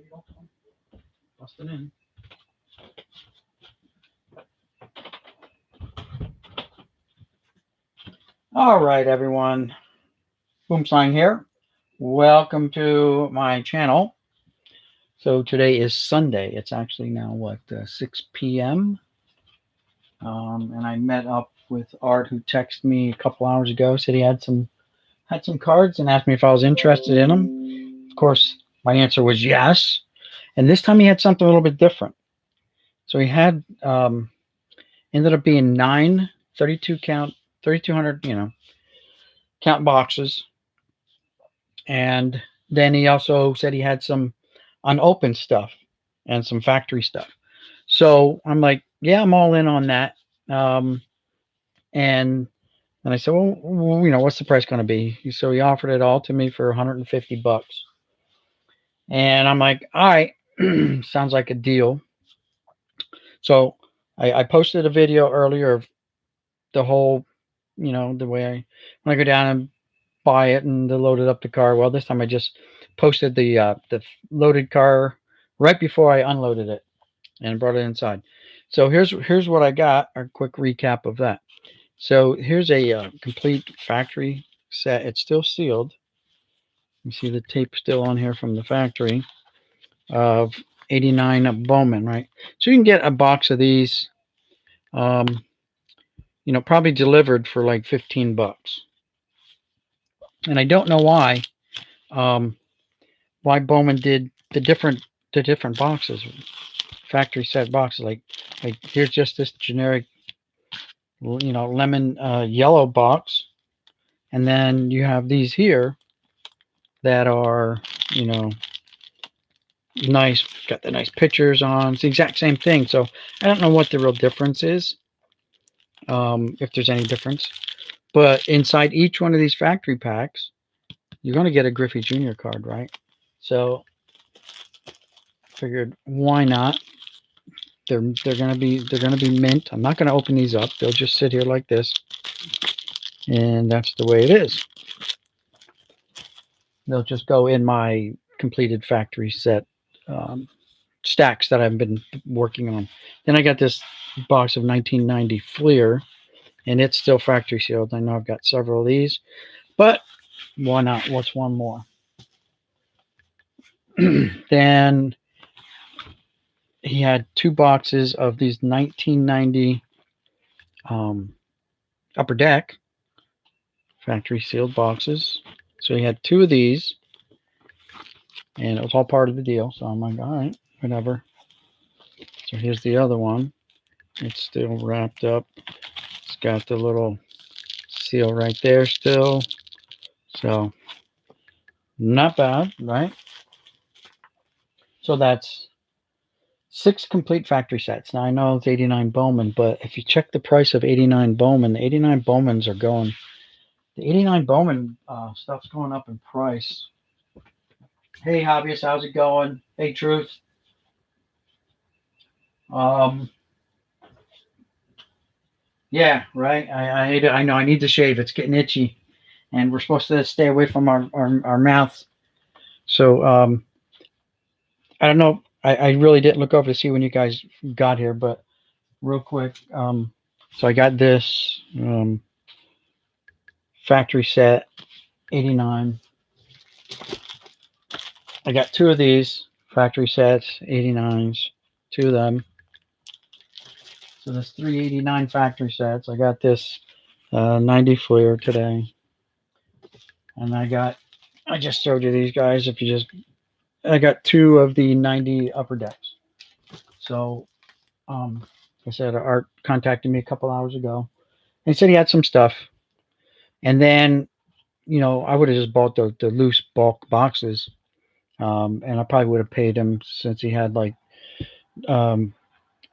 you don't come busting in. All right, everyone. Boomslang here. Welcome to my channel. So today is Sunday. It's actually now what 6 p.m. And I met up with Art, who texted me a couple hours ago. Said he had some cards and asked me if I was interested in them. Of course, my answer was yes. And this time he had something a little bit different. So he had ended up being 9 32 count, 3200 count boxes. And then he also said he had some unopened stuff and some factory stuff. So I'm like, yeah, I'm all in on that. Um, and I said, well, what's the price going to be? So he offered it all to me for 150 bucks. And I'm like, all right, sounds like a deal. So I posted a video earlier of the whole, the way when I go down and buy it and they loaded up the car. Well, this time I just posted the loaded car right before I unloaded it and brought it inside. So here's what I got. A quick recap of that. So here's a complete factory set. It's still sealed. You see the tape still on here from the factory of 89 Bowman, right? So you can get a box of these, probably delivered for like 15 bucks. And I don't know why Bowman did the different boxes, factory set boxes. Like here's just this generic, lemon yellow box, and then you have these here that are, you know, nice, got the nice pictures on. It's the exact same thing. So I don't know what the real difference is, if there's any difference. But inside each one of these factory packs, you're going to get a Griffey Jr. card, right? So figured, why not? They're gonna be mint. I'm not gonna open these up. They'll just sit here like this, and that's the way it is. They'll just go in my completed factory set um, stacks that I've been working on. Then I got this box of 1990 Fleer, and it's still factory sealed. I know I've got several of these, but why not? What's one more? Then he had two boxes of these 1990 Upper Deck factory sealed boxes. So he had two of these, and it was all part of the deal. So I'm like, all right, whatever. So here's the other one. It's still wrapped up. It's got the little seal right there still. So not bad, right? So that's 6 complete factory sets. Now I know it's 89 Bowman, but if you check the price of 89 Bowman, the 89 Bowmans are going. The 89 Bowman stuff's going up in price. Hey, hobbyist, how's it going? Hey, Truth. Um, yeah, right. I know I need to shave. It's getting itchy, and we're supposed to stay away from our mouths. So I don't know. I really didn't look over to see when you guys got here, but real quick. So I got this factory set 89. I got two of these factory sets 89s, two of them. So there's 389 factory sets. I got this 90 Fleer today, and I just showed you these guys. If you just I got two of the 90 Upper Decks. So, like I said, Art contacted me a couple hours ago and said he had some stuff. And then, I would have just bought the loose bulk boxes. And I probably would have paid him, since he had like 9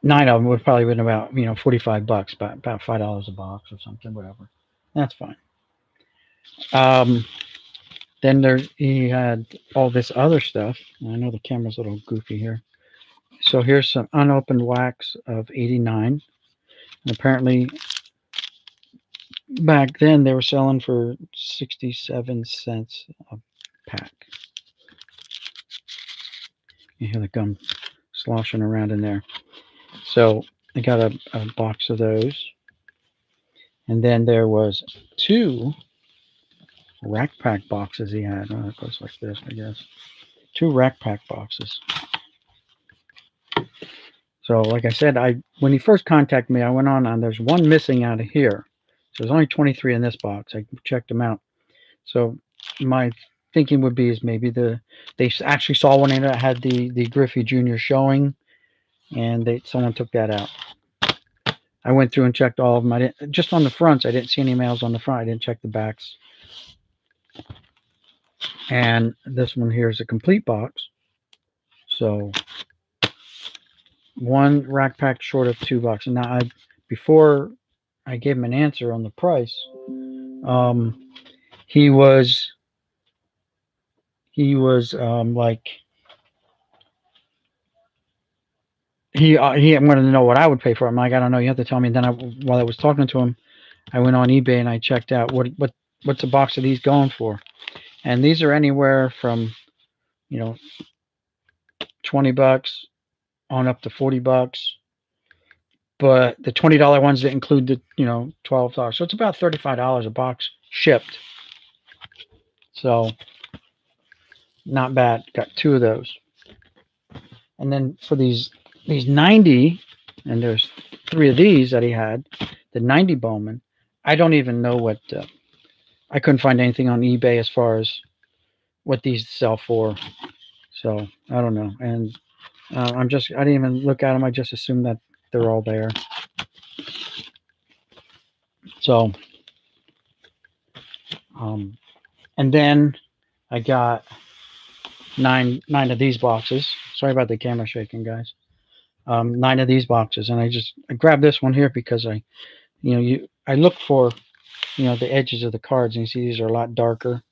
of them, would probably been about, 45 bucks, about $5 a box or something, whatever. That's fine. Then he had all this other stuff. I know the camera's a little goofy here. So here's some unopened wax of 89. And apparently, back then they were selling for 67 cents a pack. You hear the gum sloshing around in there. So I got a box of those. And then there was 2 Rack Pack boxes he had. Oh, it goes like this, I guess. 2 Rack Pack boxes. So, like I said, when he first contacted me, I went on, and there's one missing out of here. So there's only 23 in this box. I checked them out. So my thinking would be is maybe they actually saw one in it that had the Griffey Jr. showing, and someone took that out. I went through and checked all of them. I didn't just on the fronts. I didn't see any males on the front. I didn't check the backs. And this one here is a complete box. So 1 Rack Pack short of 2 boxes. Now, before I gave him an answer on the price, he was like he wanted to know what I would pay for it. I'm like, I don't know. You have to tell me. And then while I was talking to him, I went on eBay and I checked out what's a box of these going for, and these are anywhere from $20 on up to $40. But the $20 ones that include the $12, so it's about $35 a box shipped. So not bad. Got 2 of those, and then for these 90, and there's 3 of these that he had, the 90 Bowman. I don't even know what. I couldn't find anything on eBay as far as what these sell for, so I don't know. And I didn't even look at them. I just assumed that they're all there. So, and then I got 9 of these boxes. Sorry about the camera shaking, guys. 9 of these boxes, and I grabbed this one here because I look for the edges of the cards, and you see these are a lot darker.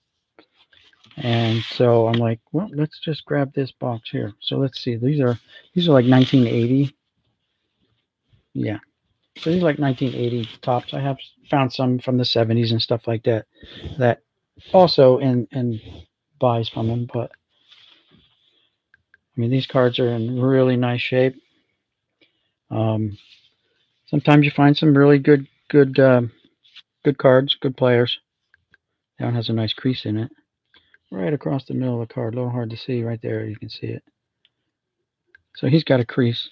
And so I'm like, well, let's just grab this box here. So let's see. These are like 1980. Yeah. So these are like 1980 tops. I have found some from the 70s and stuff like that. That also in buys from him. But I mean, these cards are in really nice shape. Sometimes you find some really good cards, good players. That one has a nice crease in it, right across the middle of the card. A little hard to see right there. You can see it. So he's got a crease.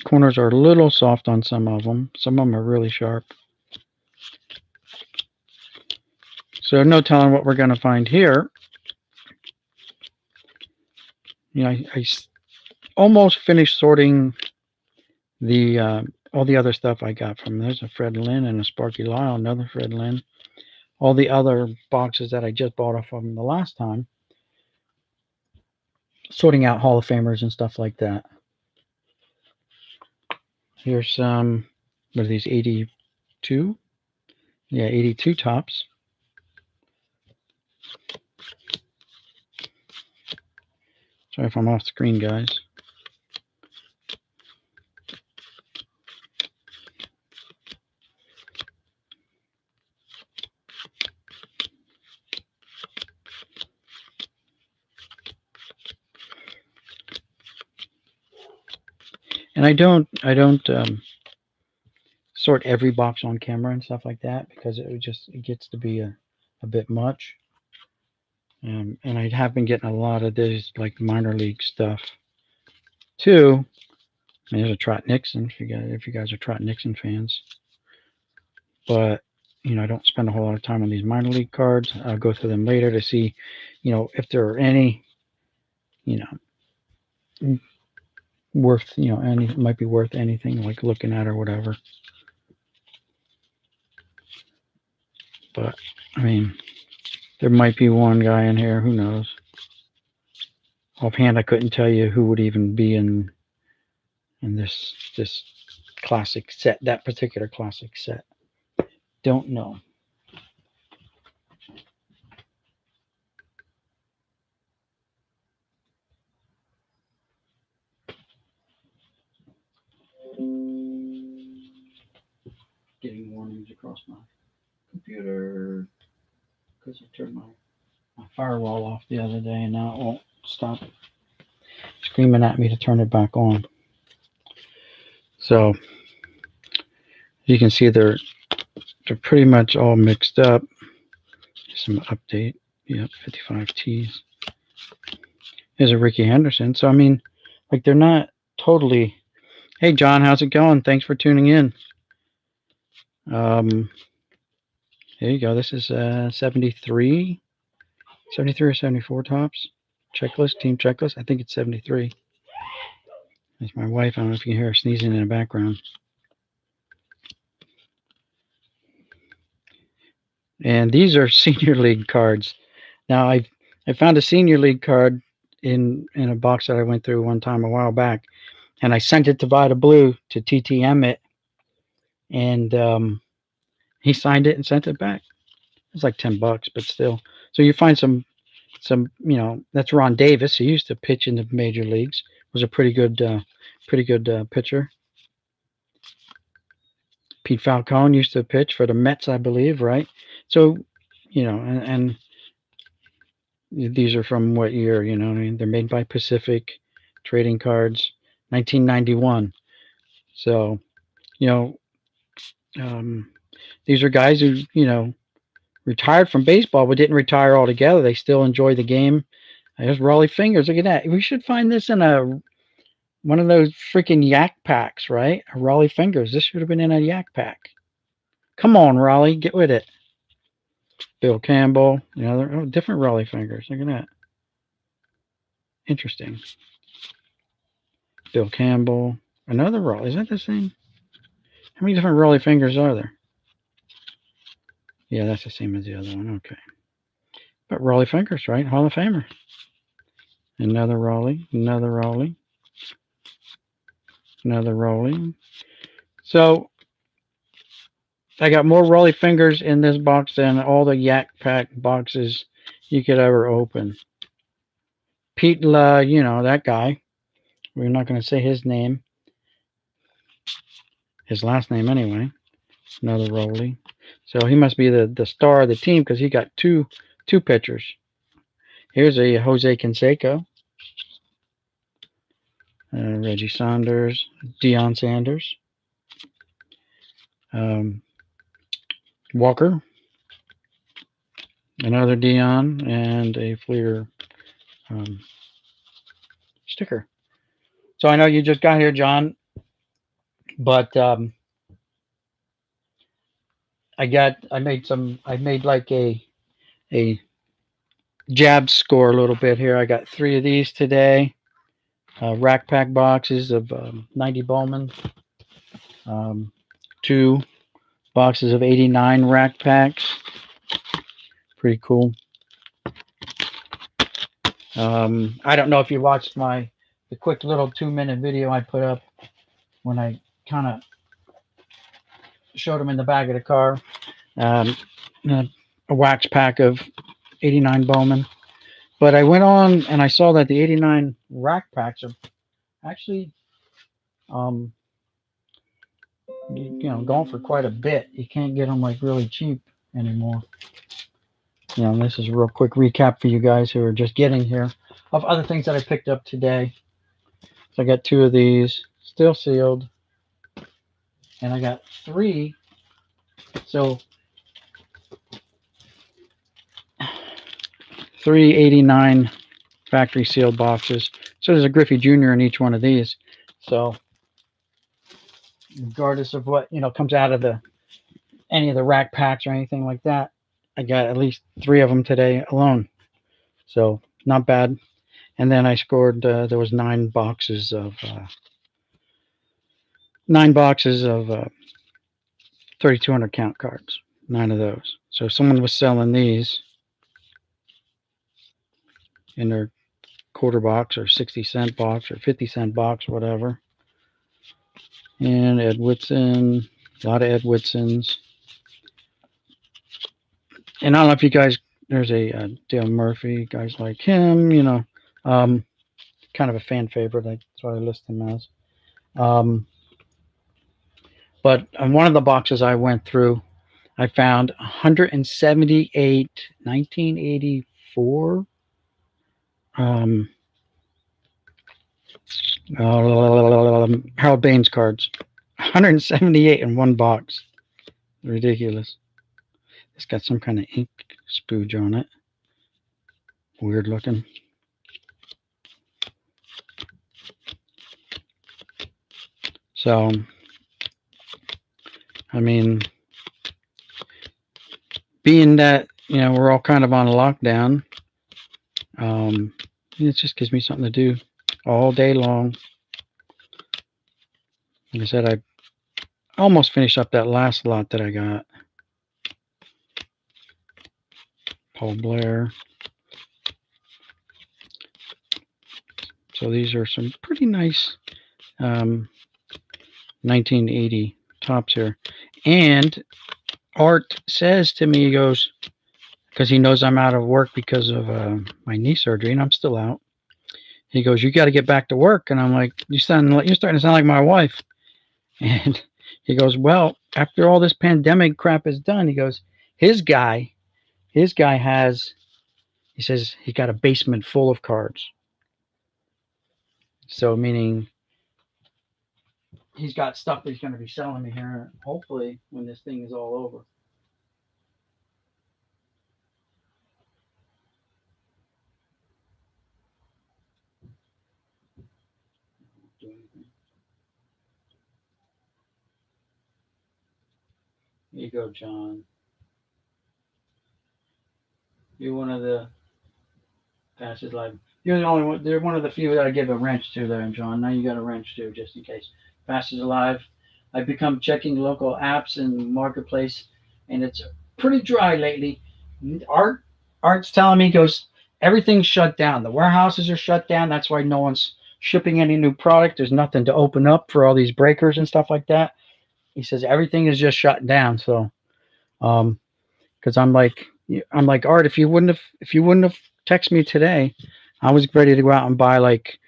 Corners are a little soft on some of them. Some of them are really sharp. So no telling what we're going to find here. I almost finished sorting the all the other stuff I got from. There's a Fred Lynn and a Sparky Lyle, another Fred Lynn. All the other boxes that I just bought off of them the last time. Sorting out Hall of Famers and stuff like that. Here's some, what are these, 82? Yeah, 82 tops. Sorry if I'm off screen, guys. And I don't sort every box on camera and stuff like that, because it gets to be a bit much. And I have been getting a lot of this like minor league stuff too. And there's a Trot Nixon if you guys are Trot Nixon fans. But I don't spend a whole lot of time on these minor league cards. I'll go through them later to see, if there are any, worth, any might be worth anything like looking at or whatever. But I mean, there might be one guy in here. Who knows? Offhand, I couldn't tell you who would even be in this classic set, that particular classic set. Don't know. Getting warnings across my computer because I turned my firewall off the other day, and now it won't stop screaming at me to turn it back on. So you can see they're pretty much all mixed up. Some update. Yep, 55 T's. Here's a Ricky Henderson. So I mean, like, they're not totally. Hey John, how's it going? Thanks for tuning in. There you go. This is 73 or 74 tops. Checklist, team checklist. I think it's 73. That's my wife. I don't know if you can hear her sneezing in the background. And these are senior league cards. Now I found a senior league card in a box that I went through one time a while back, and I sent it to Vita Blue to TTM it, and he signed it and sent it back. It's like $10, but still. So you find some, that's Ron Davis. He used to pitch in the major leagues. Was a pretty good pitcher. Pete Falcone used to pitch for the Mets, I believe, right? So, and these are from what year? I mean, they're made by Pacific Trading Cards, 1991. So, these are guys who, retired from baseball, but didn't retire altogether. They still enjoy the game. There's Rollie Fingers. Look at that. We should find this in one of those freaking yak packs, right? A Rollie Fingers. This should have been in a yak pack. Come on, Rollie, get with it. Bill Campbell. They're different Rollie Fingers. Look at that. Interesting. Bill Campbell. Another Rollie. Is that the same? How many different Rollie Fingers are there? Yeah, that's the same as the other one. Okay. But Rollie Fingers, right? Hall of Famer. Another Rollie. Another Rollie. Another Rollie. So I got more Rollie Fingers in this box than all the Yak Pack boxes you could ever open. Pete, that guy. We're not going to say his name. His last name anyway. Another Rollie. So he must be the star of the team because he got two pitchers. Here's a Jose Canseco. Reggie Saunders. Deion Sanders. Walker. Another Deion and a Fleer sticker. So I know you just got here, John, but I made like a jab score a little bit here. I got 3 of these today. Rack pack boxes of 90 Bowman. 2 boxes of 89 rack packs. Pretty cool. I don't know if you watched the quick little 2-minute video I put up when I kind of showed them in the back of the car. A wax pack of 89 Bowman. But I went on and I saw that the 89 rack packs are actually going for quite a bit. You can't get them like really cheap anymore. This is a real quick recap for you guys who are just getting here of other things that I picked up today. So I got 2 of these still sealed, and I got 3. So 3 89 factory sealed boxes. So there's a Griffey Jr. in each one of these. So regardless of what comes out of any of the rack packs or anything like that, I got at least 3 of them today alone. So not bad. And then I scored. There was 9 boxes of 3,200 count cards. 9 of those. So if someone was selling these in their quarter box or 60-cent box or 50-cent box, whatever. And Ed Whitson, a lot of Ed Whitsons. And I don't know if you guys, there's a Dale Murphy, guys like him, kind of a fan favorite. That's what I list him as. But on one of the boxes I went through, I found 178 1984 Harold Baines cards. 178 in one box. Ridiculous. It's got some kind of ink spooge on it. Weird looking. So, I mean, being that, we're all kind of on lockdown, it just gives me something to do all day long. Like I said, I almost finished up that last lot that I got. Paul Blair. So these are some pretty nice 1980 tops here. And Art says to me, he goes, because he knows I'm out of work because of my knee surgery, and I'm still out. He goes, "You got to get back to work." And I'm like, you're starting to sound like my wife. And he goes, "Well, after all this pandemic crap is done," he goes, his guy has, he says he got a basement full of cards. So meaning he's got stuff that he's going to be selling me here, hopefully, when this thing is all over. Here you go, John. You're one of the passes live. You're the only one. They're one of the few that I give a wrench to there, John. Now you got a wrench too, just in case. Passes alive. I've become checking local apps and marketplace, and it's pretty dry lately. Art's telling me, goes, everything's shut down. The warehouses are shut down. That's why no one's shipping any new product. There's nothing to open up for all these breakers and stuff like that. He says everything is just shut down. So, because I'm like Art, if you wouldn't have texted me today, I was ready to go out and buy, like,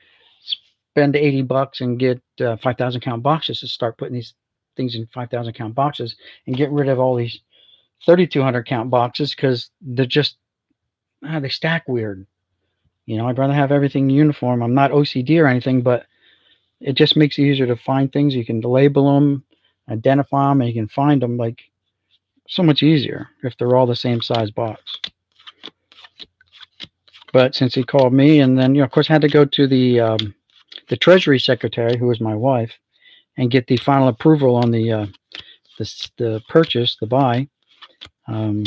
spend $80 and get 5,000 count boxes to start putting these things in 5,000 count boxes and get rid of all these 3,200 count boxes because they're just they stack weird. I'd rather have everything uniform. I'm not OCD or anything, but it just makes it easier to find things. You can label them, identify them, and you can find them, like, so much easier if they're all the same size box. But since he called me, and then, of course, I had to go to the Treasury Secretary, who is my wife, and get the final approval on the purchase, the buy. I'm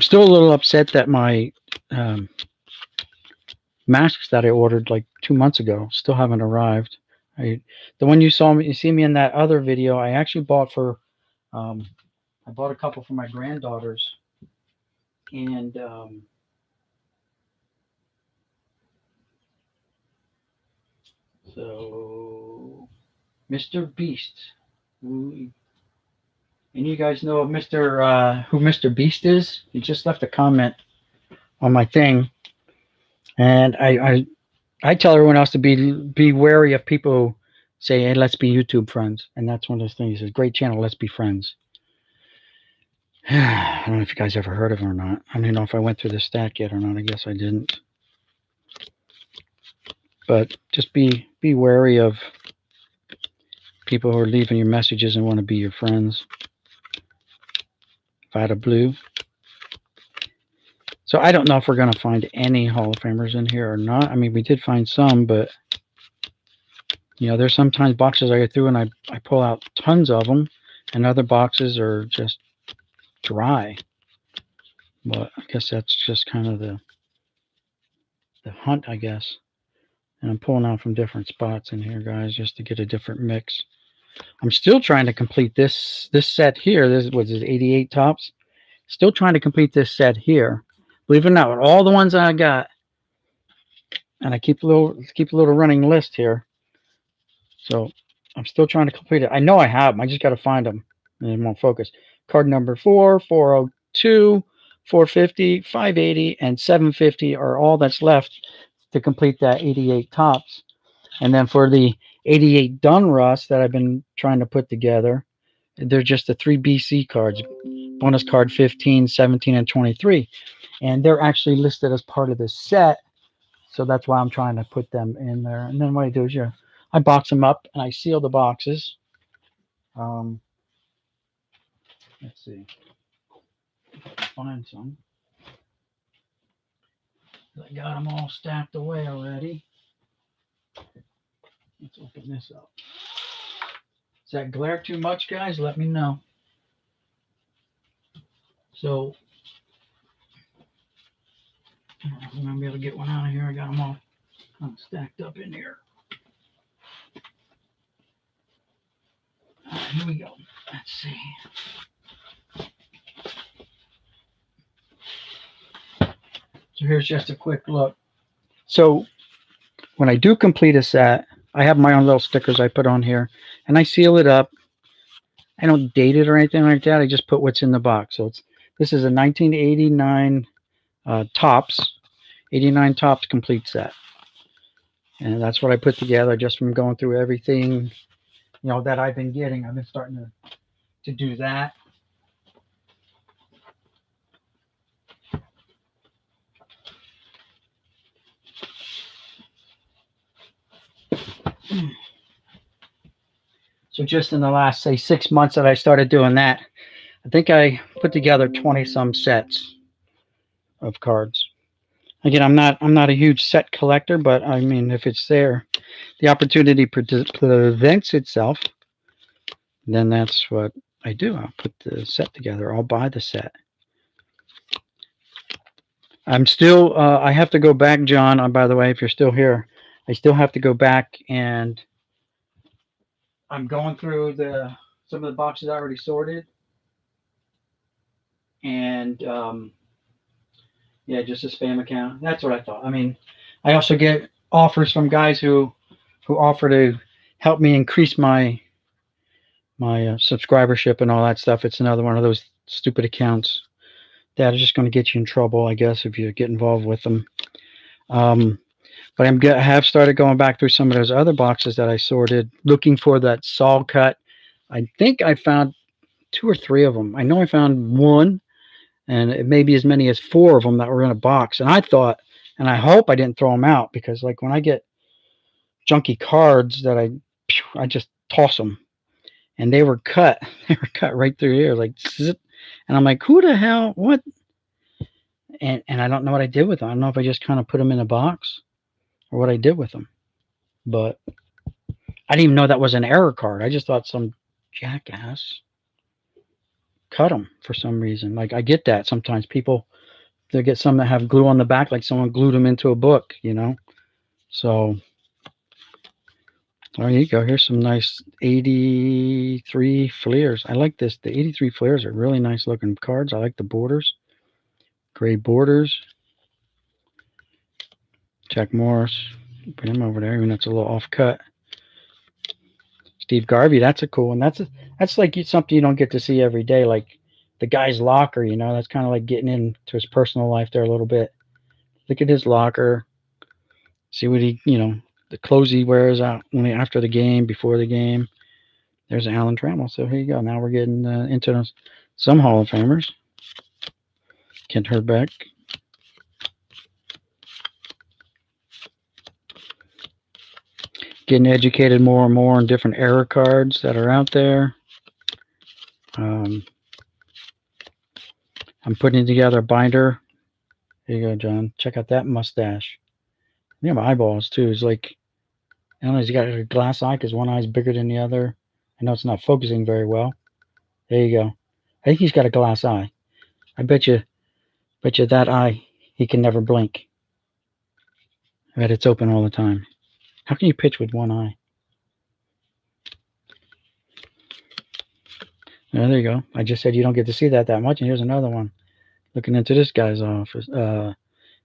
still a little upset that my masks that I ordered like 2 months ago still haven't arrived. The one you see me in that other video, I actually bought for, I bought a couple for my granddaughters, and so Mr. Beast, and you guys know who Mr. Beast is? He just left a comment on my thing, and I tell everyone else to be wary of people who say, "Hey, let's be YouTube friends," and that's one of those things. He says, "Great channel, let's be friends." I don't know if you guys ever heard of him or not. I don't know if I went through the stack yet or not. I guess I didn't. But just be wary of people who are leaving your messages and want to be your friends. Vada Blue. So I don't know if we're going to find any Hall of Famers in here or not. I mean, we did find some, but there's sometimes boxes I go through and I pull out tons of them, and other boxes are just dry. But I guess that's just kind of the hunt, I guess. And I'm pulling out from different spots in here, guys, just to get a different mix. I'm still trying to complete this set here. This was 88 tops. Still trying to complete this set here. Believe it or not, with all the ones I got, and I keep a little running list here. So I'm still trying to complete it. I know I have them. I just got to find them, and it won't focus. Card number 4, 402, 450, 580, and 750 are all that's left to complete that 88 tops. And then for the 88 Donruss that I've been trying to put together, they're just the 3 BC cards, bonus card 15, 17, and 23. And they're actually listed as part of this set. So that's why I'm trying to put them in there. And then what I do is, I box them up and I seal the boxes. Let's see, find some. I got them all stacked away already. Let's open this up. Does that glare too much, guys? Let me know. So I'm gonna be able to get one out of here. I got them all kind of stacked up in here. All right, here we go. Let's see. So here's just a quick look. So when I do complete a set, I have my own little stickers I put on here, and I seal it up. I don't date it or anything like that. I just put what's in the box. So this is a 1989 Topps, 89 Topps complete set. And that's what I put together just from going through everything, that I've been getting. I've been starting to do that. So just in the last, say, 6 months that I started doing that, I think I put together 20 some sets of cards. Again, I'm not a huge set collector, but I mean, if it's there, the opportunity presents itself, then that's what I do. I'll put the set together. I'll buy the set. I'm still, I have to go back, John, by the way, if you're still here, I still have to go back, and I'm going through some of the boxes I already sorted. And, yeah, just a spam account. That's what I thought. I mean, I also get offers from guys who offer to help me increase my subscribership and all that stuff. It's another one of those stupid accounts that is just going to get you in trouble, I guess, if you get involved with them. But I have started going back through some of those other boxes that I sorted, looking for that Saul cut. I think I found 2 or 3 of them. I know I found one, and it may be as many as 4 of them that were in a box. And I thought, and I hope I didn't throw them out, because like when I get junky cards that I just toss them, and they were cut. They were cut right through here, like zip. And I'm like, who the hell? What? And I don't know what I did with them. I don't know if I just kind of put them in a box or what I did with them. But I didn't even know that was an error card. I just thought some jackass cut them for some reason. Like, I get that sometimes people, they get some that have glue on the back, like someone glued them into a book, So there you go. Here's some nice 83 Fleers. I like this. The 83 Fleers are really nice looking cards. I like the borders. Gray borders. Jack Morris. Put him over there, even though it's a little off cut. Steve Garvey, that's a cool one. That's like something you don't get to see every day. Like the guy's locker, that's kind of like getting into his personal life there a little bit. Look at his locker. See what he, the clothes he wears out after the game, before the game. There's Alan Trammell. So here you go. Now we're getting into some Hall of Famers. Kent Hrbek. Getting educated more and more on different error cards that are out there. I'm putting together a binder. Here you go, John. Check out that mustache. You have eyeballs too. It's like, I don't know, he's got a glass eye because one eye is bigger than the other. I know it's not focusing very well. There you go. I think he's got a glass eye. I bet you that eye, he can never blink. I bet it's open all the time. How can you pitch with one eye? Oh, there you go. I just said you don't get to see that much, and here's another one. Looking into this guy's office,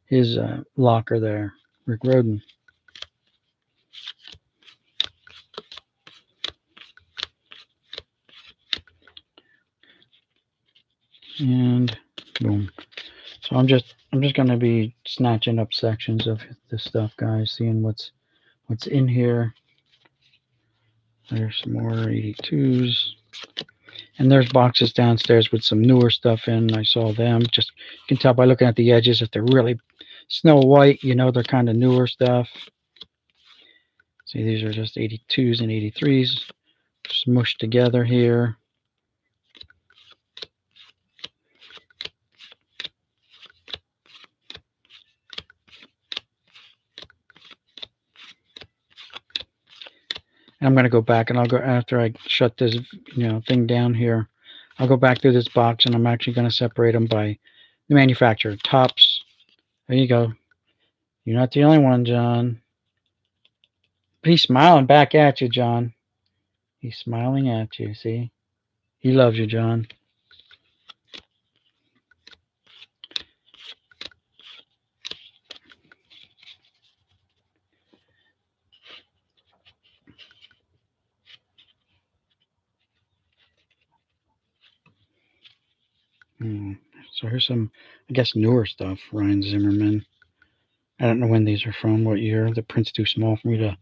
his locker there, Rick Rhoden. And boom. So I'm just going to be snatching up sections of this stuff, guys, seeing what's in here. There's some more 82s. And there's boxes downstairs with some newer stuff in. I saw them. Just you can tell by looking at the edges if they're really Snow White, you know, they're kind of newer stuff. See, these are just 82s and 83s smushed together here. And I'm going to go back, and I'll go after I shut this, thing down here. I'll go back through this box, and I'm actually going to separate them by the manufacturer. Topps. There you go. You're not the only one, John. But he's smiling back at you, John. He's smiling at you, see? He loves you, John. So here's some, I guess, newer stuff. Ryan Zimmerman. I don't know when these are from, what year. The print's too small for me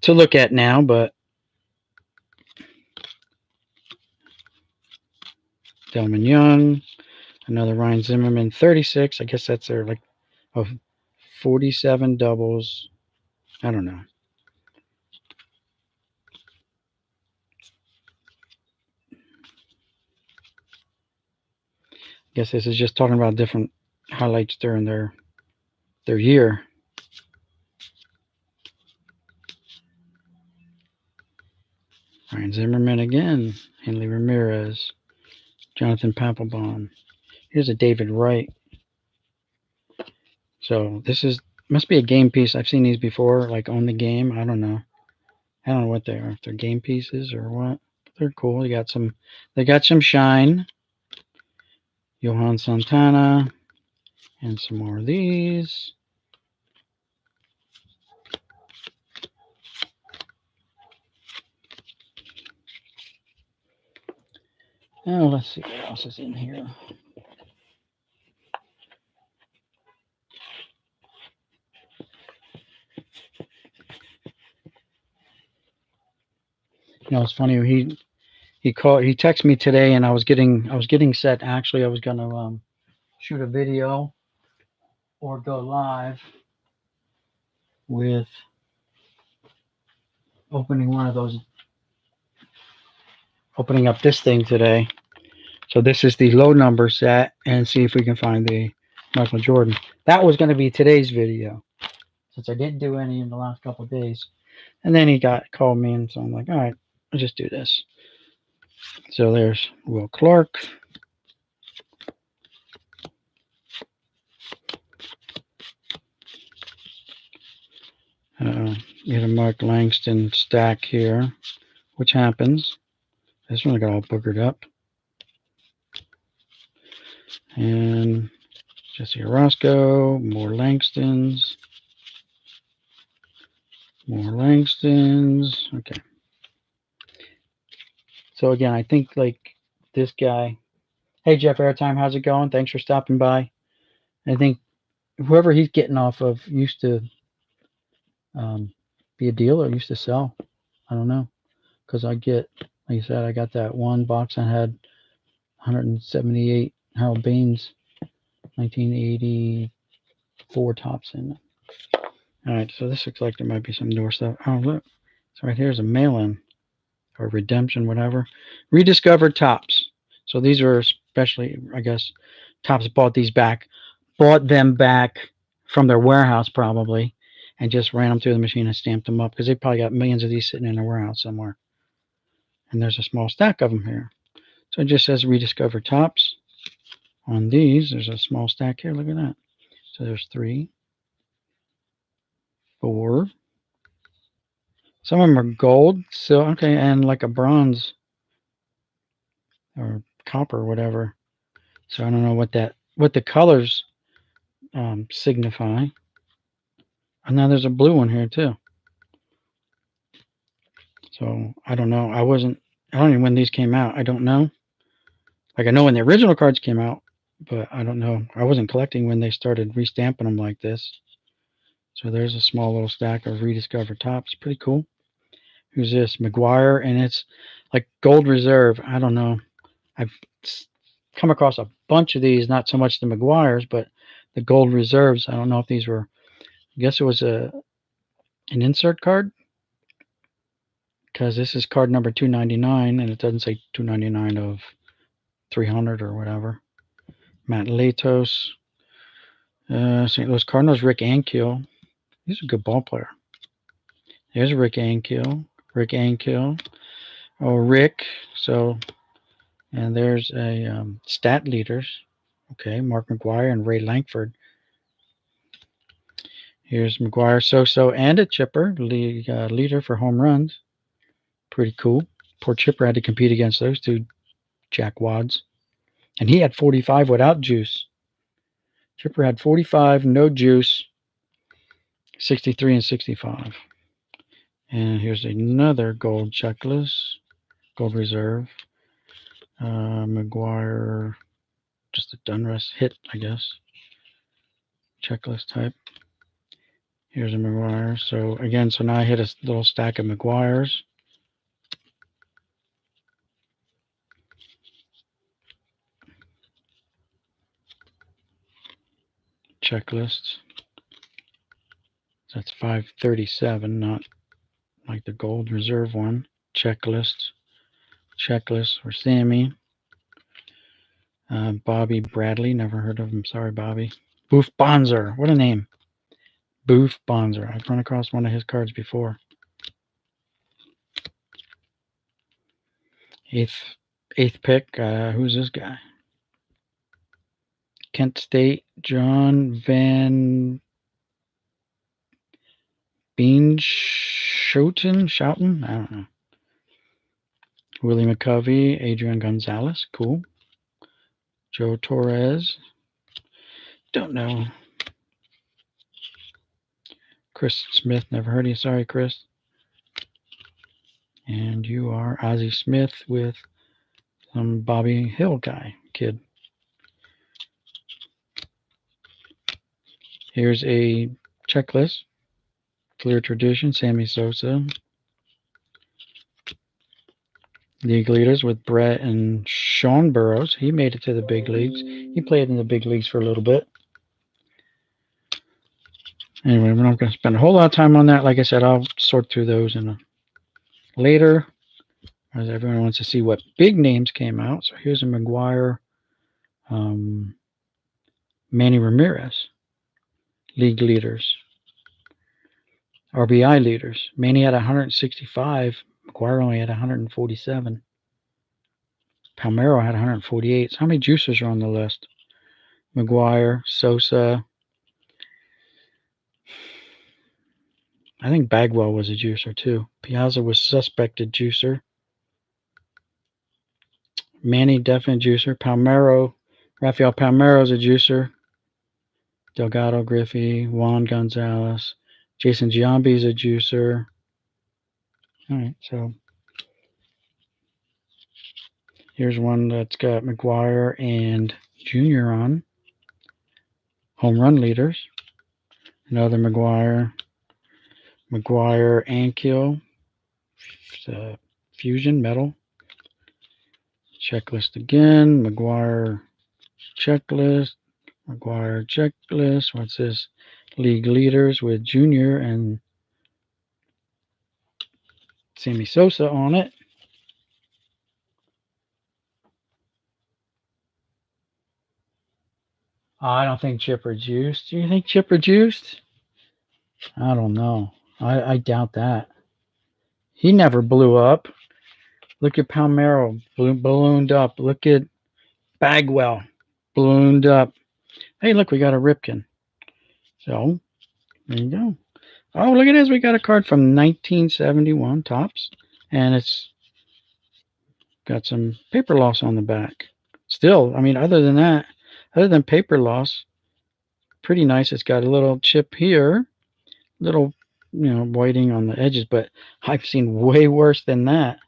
to look at now, but Delman Young, another Ryan Zimmerman 36. I guess that's their 47 doubles. I don't know. I guess this is just talking about different highlights during their year. Ryan Zimmerman again. Henley Ramirez. Jonathan Papelbon. Here's a David Wright. So this must be a game piece. I've seen these before, like on the game. I don't know what they are. If they're game pieces or what. They're cool. They got some shine. Johan Santana. And some more of these. Oh, let's see what else is in here. It's funny. He texted me today, and I was getting set. Actually, I was gonna shoot a video or go live with opening up this thing today. So this is the low number set, and see if we can find the Michael Jordan. That was going to be today's video, since I didn't do any in the last couple of days. And then he called me, and so I'm like, all right, I'll just do this. So there's Will Clark. You have a Mark Langston stack here, which happens. This one got all boogered up. And Jesse Orozco, more Langstons. More Langstons. Okay. So again, I think like this guy. Hey, Jeff Airtime, how's it going? Thanks for stopping by. I think whoever he's getting off of used to be a dealer, used to sell. I don't know. Because like I said, I got that one box that had 178 Harold Baines 1984 Topps in it. All right, so this looks like there might be some newer stuff. Oh, look. So right here is a mail-in or redemption, whatever. Rediscovered Topps. So these are especially, I guess, Topps bought them back from their warehouse probably, and just ran them through the machine and stamped them up, because they probably got millions of these sitting in their warehouse somewhere. And there's a small stack of them here. So it just says Rediscovered Topps. On these, there's a small stack here. Look at that. So there's 3, 4. Some of them are gold, so okay, and like a bronze or copper, or whatever. So I don't know what the colors signify. And now there's a blue one here too. So I don't know. I don't know when these came out. I don't know. Like I know when the original cards came out, but I don't know. I wasn't collecting when they started restamping them like this. So there's a small little stack of Rediscovered Topps. Pretty cool. Who's this? McGuire, and it's like gold reserve. I don't know. I've come across a bunch of these, not so much the McGuires, but the gold reserves. I don't know if these were, I guess it was an insert card, because this is card number 299 and it doesn't say 299 of 300 or whatever. Matt Latos, St. Louis Cardinals, Rick Ankiel. He's a good ball player. There's Rick Ankiel. Rick Ankiel. Oh, Rick. So, and there's a stat leaders. Okay, Mark McGwire and Ray Lankford. Here's McGwire, Soso, and a Chipper, leader for home runs. Pretty cool. Poor Chipper had to compete against those two jackwads. And he had 45 without juice. Chipper had 45, no juice, 63 and 65. And here's another gold checklist, gold reserve. McGwire, just a Donruss hit, I guess. Checklist type. Here's a McGwire. So again, so now I hit a little stack of McGwires. Checklists. That's 537, not like the gold reserve one. Checklist for Sammy. Bobby Bradley, never heard of him. Sorry, Bobby. Boof Bonzer, what a name. Boof Bonzer. I've run across one of his cards before. Eighth pick. Who's this guy? Kent State, John Van Schouten? I don't know. Willie McCovey, Adrian Gonzalez. Cool. Joe Torres. Don't know. Chris Smith. Never heard of you. Sorry, Chris. And you are Ozzie Smith with some Bobby Hill guy, kid. Here's a checklist. Clear Tradition, Sammy Sosa. League leaders with Brett and Sean Burroughs. He made it to the big leagues. He played in the big leagues for a little bit. Anyway, we're not going to spend a whole lot of time on that. Like I said, I'll sort through those later, as everyone wants to see what big names came out. So here's a McGwire, Manny Ramirez, league leaders, RBI leaders. Manny had 165. McGwire only had 147. Palmeiro had 148. So how many juicers are on the list? McGwire, Sosa. I think Bagwell was a juicer too. Piazza was suspected juicer. Manny, definite juicer. Palmeiro, Rafael Palmeiro's a juicer. Delgado, Griffey, Juan Gonzalez. Jason Giambi's a juicer. All right, so here's one that's got McGwire and Junior on. Home run leaders. Another McGwire. McGwire, Ankiel. Fusion, metal. Checklist again. McGwire, checklist. McGwire, checklist. What's this? League leaders with Junior and Sammy Sosa on it. I don't think Chipper juiced. Do you think Chipper juiced? I don't know. I doubt that. He never blew up. Look at Palmeiro, ballooned up. Look at Bagwell, ballooned up. Hey, look, we got a Ripken. So, there you go. Oh, look at this. We got a card from 1971, Topps. And it's got some paper loss on the back. Still, I mean, other than paper loss, pretty nice. It's got a little chip here, little, whiting on the edges, but I've seen way worse than that.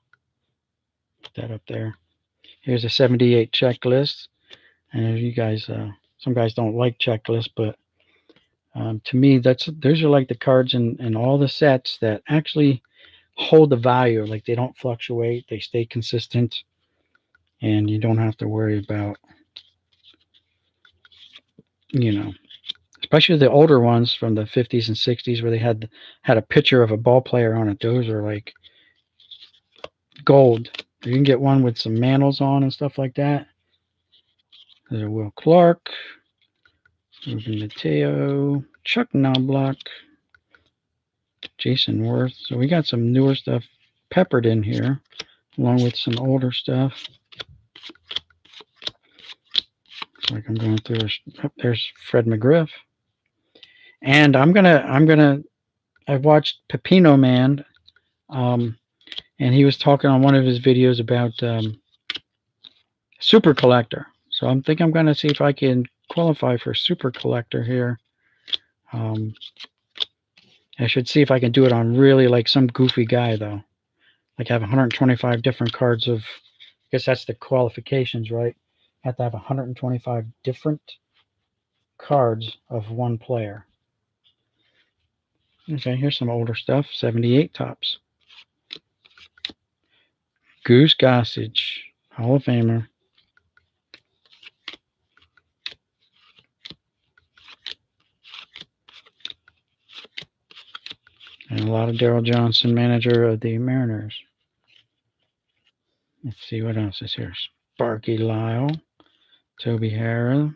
Put that up there. Here's a 78 checklist. And you guys, some guys don't like checklists, but to me, those are like the cards in all the sets that actually hold the value. Like they don't fluctuate, they stay consistent, and you don't have to worry about, especially the older ones from the 50s and 60s where they had a picture of a ball player on it. Those are like gold. You can get one with some mantles on and stuff like that. There's Will Clark, Ruben Mateo, Chuck Knobloch, Jason Worth. So we got some newer stuff peppered in here, along with some older stuff. Like I'm going through. Oh, there's Fred McGriff, and I've watched Pepino Man, and he was talking on one of his videos about Super Collector. So I'm going to see if I can qualify for Super Collector here. I should see if I can do it on really like some goofy guy though. Like have 125 different cards of, I guess that's the qualifications, right? You have to have 125 different cards of one player. Okay, here's some older stuff. 78 tops. Goose Gossage, Hall of Famer. And a lot of Daryl Johnson, manager of the Mariners. Let's see what else is here. Sparky Lyle, Toby Harrah.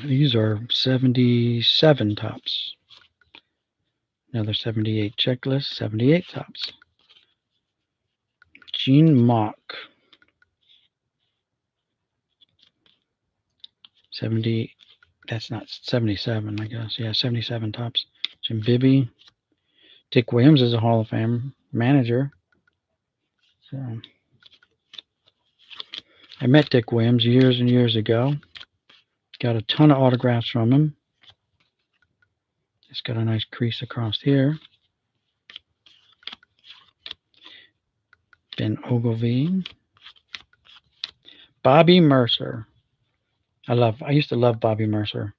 These are 77 tops. Another 78 checklist, 78 tops. Gene Mauch. 70, that's not 77, I guess. Yeah, 77 tops. Jim Bibby. Dick Williams is a Hall of Fame manager. So, I met Dick Williams years and years ago. Got a ton of autographs from him. It's got a nice crease across here. Ben Ogilvie. Bobby Mercer. I used to love Bobby Mercer.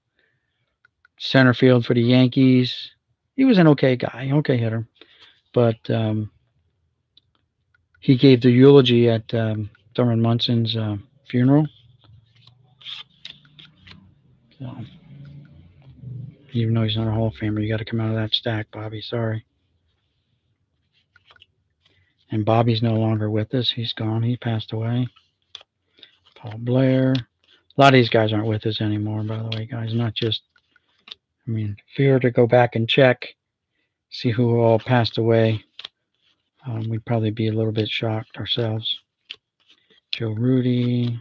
Center field for the Yankees. He was an okay guy, okay hitter. But he gave the eulogy at Thurman Munson's funeral. So, even though he's not a Hall of Famer, you got to come out of that stack, Bobby. Sorry. And Bobby's no longer with us. He's gone. He passed away. Paul Blair. A lot of these guys aren't with us anymore, by the way, guys. Not just, I mean, if we were to go back and check, see who all passed away, we'd probably be a little bit shocked ourselves. Joe Rudy.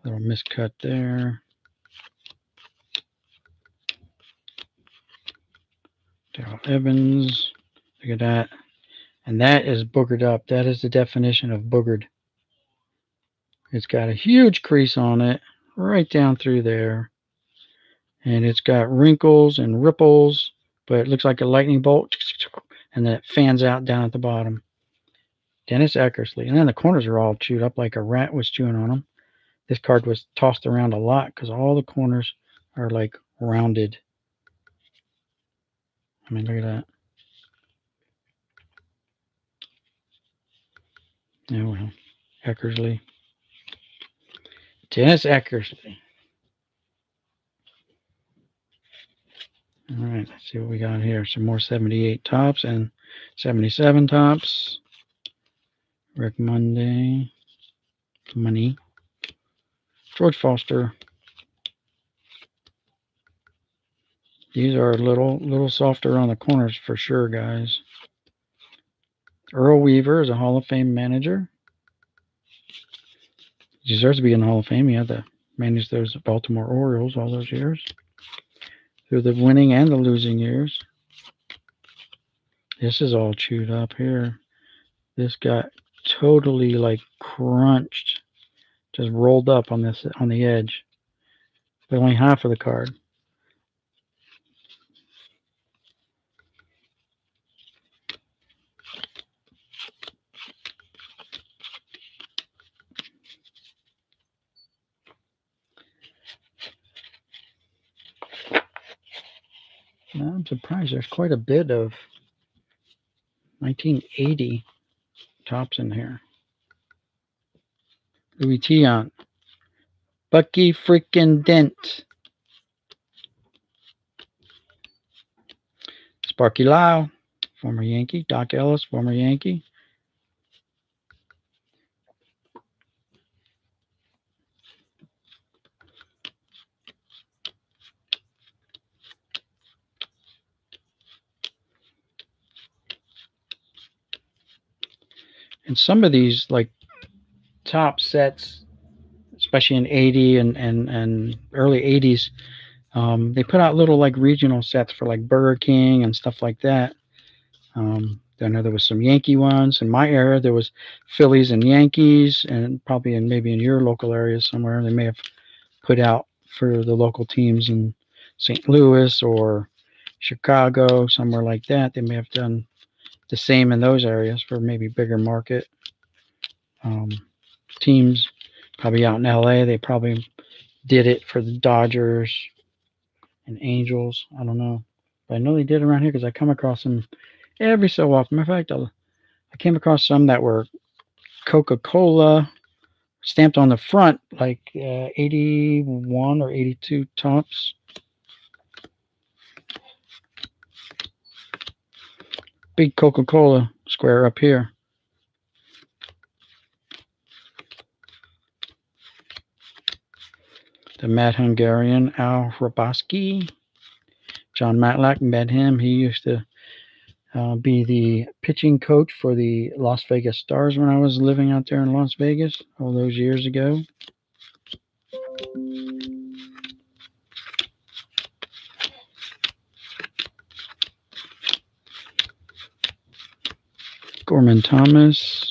Little miscut there. Darrell Evans. Look at that. And that is boogered up. That is the definition of boogered. It's got a huge crease on it, right down through there. And it's got wrinkles and ripples, but it looks like a lightning bolt. And then it fans out down at the bottom. Dennis Eckersley. And then the corners are all chewed up like a rat was chewing on them. This card was tossed around a lot because all the corners are like rounded. I mean, look at that. Yeah, well, Eckersley. Dennis Eckersley. All right, let's see what we got here. Some more 78 tops and 77 tops. Rick Monday. Money. George Foster. These are a little softer on the corners for sure, guys. Earl Weaver is a Hall of Fame manager. He deserves to be in the Hall of Fame. He had to manage those Baltimore Orioles all those years. Through the winning and the losing years. This is all chewed up here. This got totally like crunched. Just rolled up on the edge. But only half of the card. Now I'm surprised there's quite a bit of 1980 tops in here. Louis Tiant. Bucky freaking Dent. Sparky Lau, former Yankee. Doc Ellis, former Yankee. And some of these, like, top sets, especially in 80 and early 80s, they put out little, like, regional sets for, like, Burger King and stuff like that. I know there was some Yankee ones. In my era, there was Phillies and Yankees, and probably maybe in your local area somewhere, they may have put out for the local teams in St. Louis or Chicago, somewhere like that. They may have done the same in those areas for maybe bigger market teams. Probably out in LA, they probably did it for the Dodgers and Angels. I don't know, but I know they did around here because I come across them every so often. Matter of fact, I came across some that were Coca-Cola stamped on the front, like 81 or 82 tops. Big Coca-Cola square up here. The Mad Hungarian, Al Hraboski. John Matlack, met him. He used to be the pitching coach for the Las Vegas Stars when I was living out there in Las Vegas all those years ago. Gorman Thomas,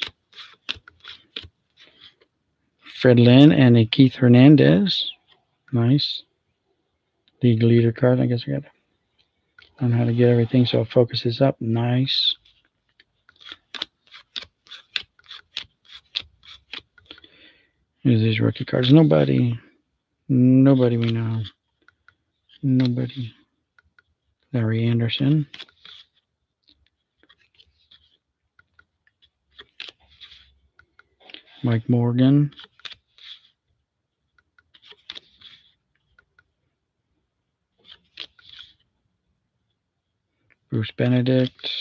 Fred Lynn, and a Keith Hernandez. Nice. League leader card. I guess I got to learn how to get everything so it focuses up. Nice. Here's these rookie cards. Nobody we know. Nobody. Larry Anderson. Mike Morgan. Bruce Benedict.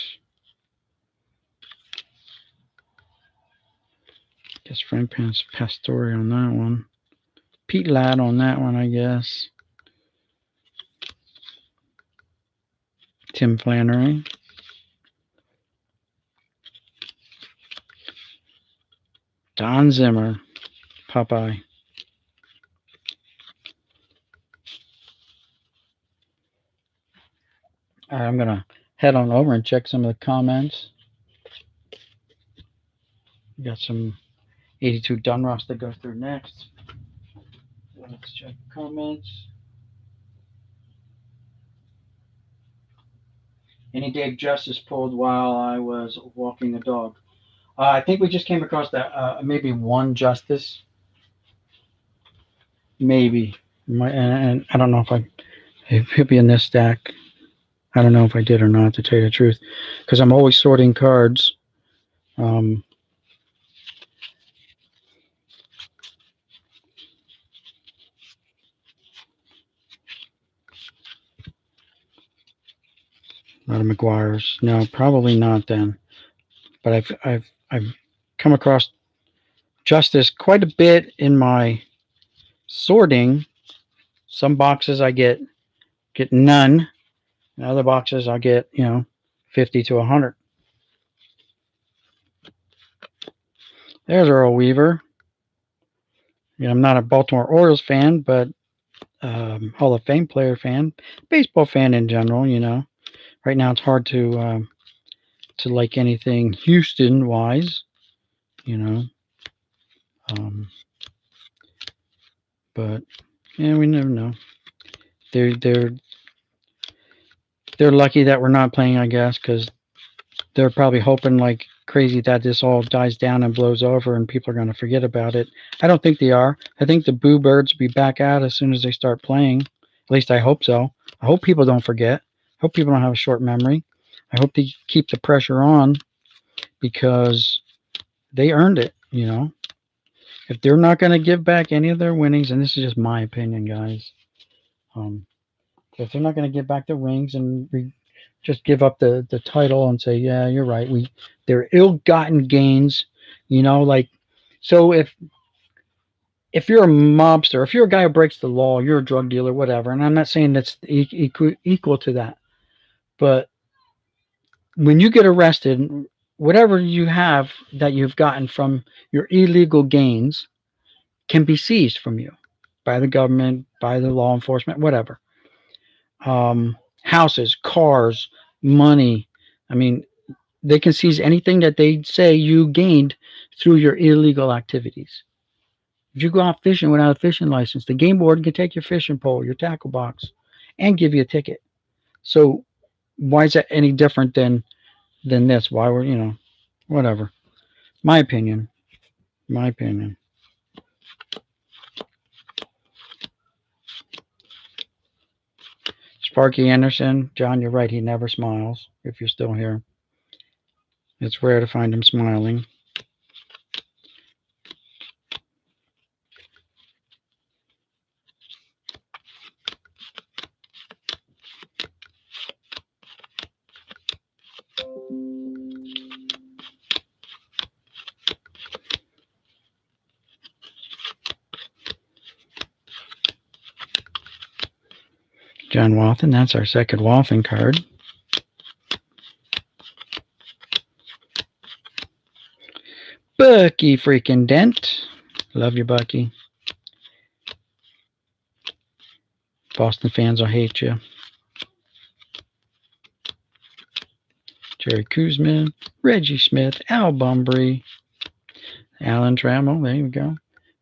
Guess Frank Pastore on that one. Pete Ladd on that one, I guess. Tim Flannery. Don Zimmer. Popeye. All right, I'm going to head on over and check some of the comments. We got some 82 Dunross to go through next. So let's check comments. Any Dave Justice pulled while I was walking the dog? I think we just came across that maybe one Justice. Maybe. And I don't know if he'll be in this stack. I don't know if I did or not, to tell you the truth, because I'm always sorting cards. Not a McGuire's. No, probably not then. But I've come across Justice quite a bit in my sorting. Some boxes I get none. In other boxes I get 50 to 100. There's Earl Weaver. I'm not a Baltimore Orioles fan, but Hall of Fame player fan, baseball fan in general. Right now it's hard to like anything Houston wise. But yeah, we never know. They're lucky that we're not playing, I guess, because they're probably hoping like crazy that this all dies down and blows over and people are going to forget about it. I don't think they are. I think the Boo Birds will be back out as soon as they start playing. At least I hope so. I hope people don't forget. I hope people don't have a short memory. I hope they keep the pressure on because they earned it, If they're not going to give back any of their winnings, and this is just my opinion, guys, if they're not going to give back their rings and just give up the title and say, yeah, you're right. They're ill-gotten gains, like, so if you're a mobster, if you're a guy who breaks the law, you're a drug dealer, whatever. And I'm not saying that's equal to that, but when you get arrested, whatever you have that you've gotten from your illegal gains can be seized from you by the government, by the law enforcement, whatever. Houses, cars, money. I mean, they can seize anything that they say you gained through your illegal activities. If you go out fishing without a fishing license, the game board can take your fishing pole, your tackle box, and give you a ticket. So why is that any different than this? Why were whatever? My opinion. My opinion. Sparky Anderson, John, you're right. He never smiles. If you're still here, it's rare to find him smiling. John Wathen, that's our second Wathen card. Bucky freaking Dent. Love you, Bucky. Boston fans will hate you. Jerry Kuzman, Reggie Smith, Al Bumbry, Alan Trammell. There you go.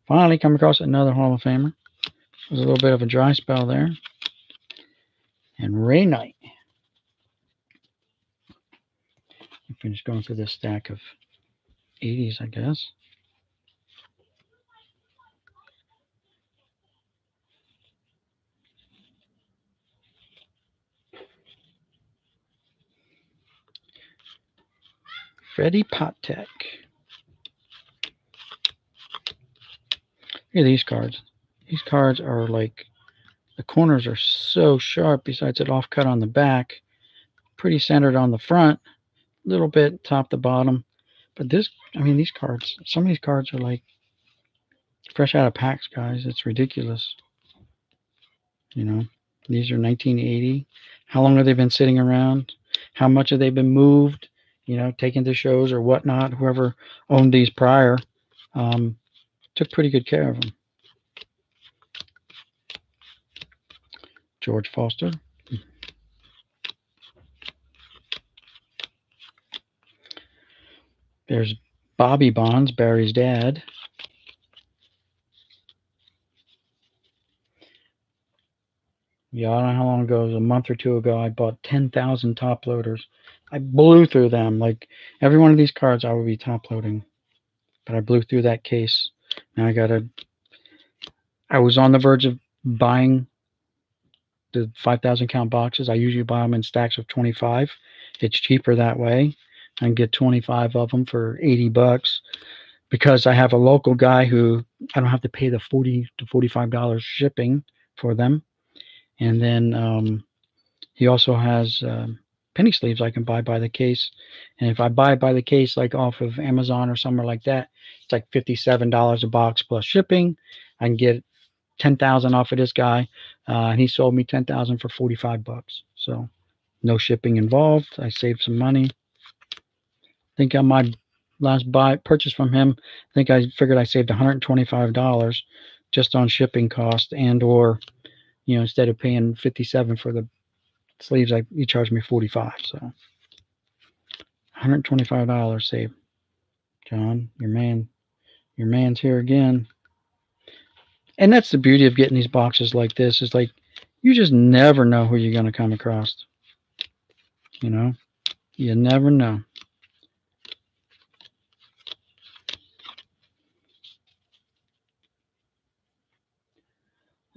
Finally come across another Hall of Famer. There's a little bit of a dry spell there. And Ray Knight. I finished going through this stack of 80s, I guess. Freddie Patek. Look at these cards. These cards are like, the corners are so sharp, besides it off cut on the back. Pretty centered on the front. A little bit top to bottom. But these cards, some of these cards are like fresh out of packs, guys. It's ridiculous. These are 1980. How long have they been sitting around? How much have they been moved? Taken to shows or whatnot. Whoever owned these prior took pretty good care of them. George Foster. There's Bobby Bonds, Barry's dad. Yeah, I don't know how long ago. It was a month or two ago. I bought 10,000 top loaders. I blew through them. Like every one of these cards, I would be top loading, but I blew through that case. Now I was on the verge of buying the 5,000 count boxes. I usually buy them in stacks of 25. It's cheaper that way. I can get 25 of them for $80 because I have a local guy who I don't have to pay the $40 to $45 shipping for them. And then he also has penny sleeves I can buy by the case. And if I buy by the case, like off of Amazon or somewhere like that, it's like $57 a box plus shipping. I can get 10,000 off of this guy. And he sold me 10,000 for $45. So no shipping involved. I saved some money. I think on my last purchase from him, I think I figured I saved $125 just on shipping cost, and or instead of paying $57 for the sleeves, he charged me $45. So $125 saved. John, your man's here again. And that's the beauty of getting these boxes like this, is like you just never know who you're going to come across. You never know.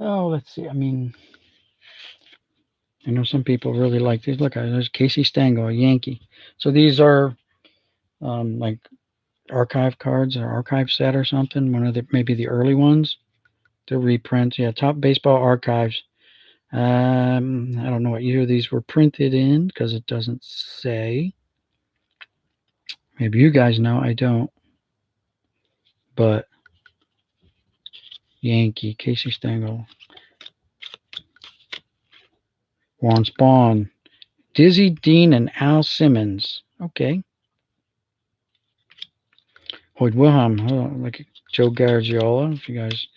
Oh, let's see. I know some people really like these. Look, there's Casey Stengel, a Yankee. So these are like archive cards or archive set or something. One of maybe the early ones. The reprints. Yeah, Top Baseball Archives. I don't know what year these were printed in because it doesn't say. Maybe you guys know. I don't. But Yankee, Casey Stengel, Warren Spahn, Dizzy Dean, and Al Simmons. Okay. Hoyt Wilhelm, like Joe Garagiola. If you guys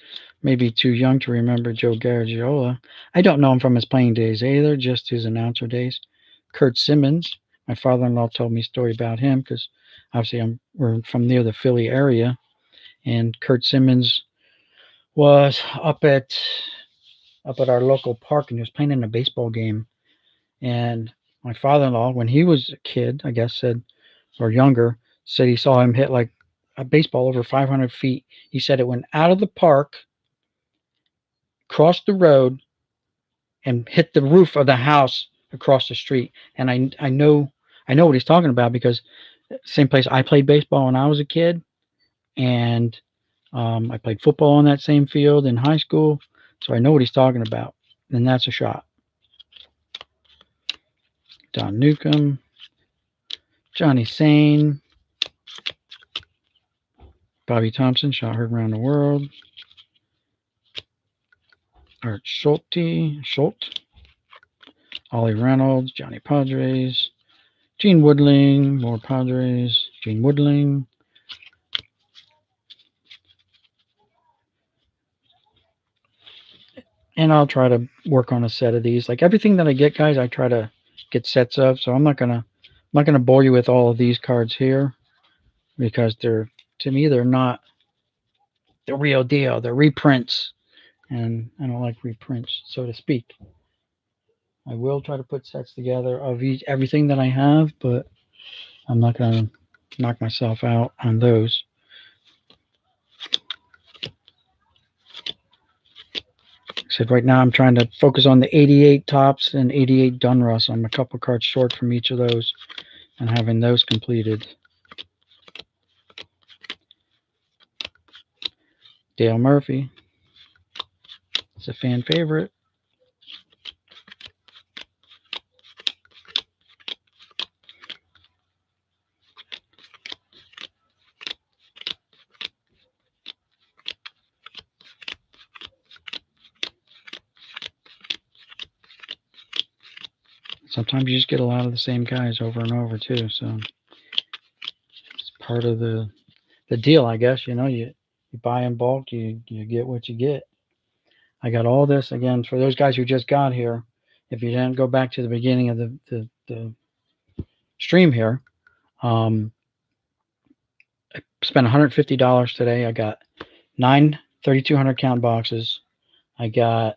may be too young to remember Joe Garagiola, I don't know him from his playing days either, just his announcer days. Kurt Simmons, my father-in-law told me a story about him because obviously we're from near the Philly area, and Kurt Simmons was up at our local park and he was playing in a baseball game. And my father-in-law, when he was a kid, I guess said, or younger, said he saw him hit like a baseball over 500 feet. He said it went out of the park, crossed the road, and hit the roof of the house across the street. And I know what he's talking about because same place I played baseball when I was a kid, and I played football on that same field in high school, so I know what he's talking about. And that's a shot. Don Newcomb, Johnny Sane, Bobby Thompson, shot heard around the world. Art Schultz, Ollie Reynolds, Johnny Padres, Gene Woodling, more Padres, Gene Woodling. And I'll try to work on a set of these. Like everything that I get, guys, I try to get sets of. So I'm not gonna bore you with all of these cards here because to me they're not the real deal. They're reprints, and I don't like reprints, so to speak. I will try to put sets together of everything that I have, but I'm not gonna knock myself out on those. I said right now I'm trying to focus on the 88 Topps and 88 Donruss. I'm a couple cards short from each of those and having those completed. Dale Murphy. It's a fan favorite. Sometimes you just get a lot of the same guys over and over too, so it's part of the deal, I guess. You know, you buy in bulk, you get what you get. I got all this again for those guys who just got here. If you didn't go back to the beginning of the stream here, I spent $150 today. I got 9 3,200 count boxes. I got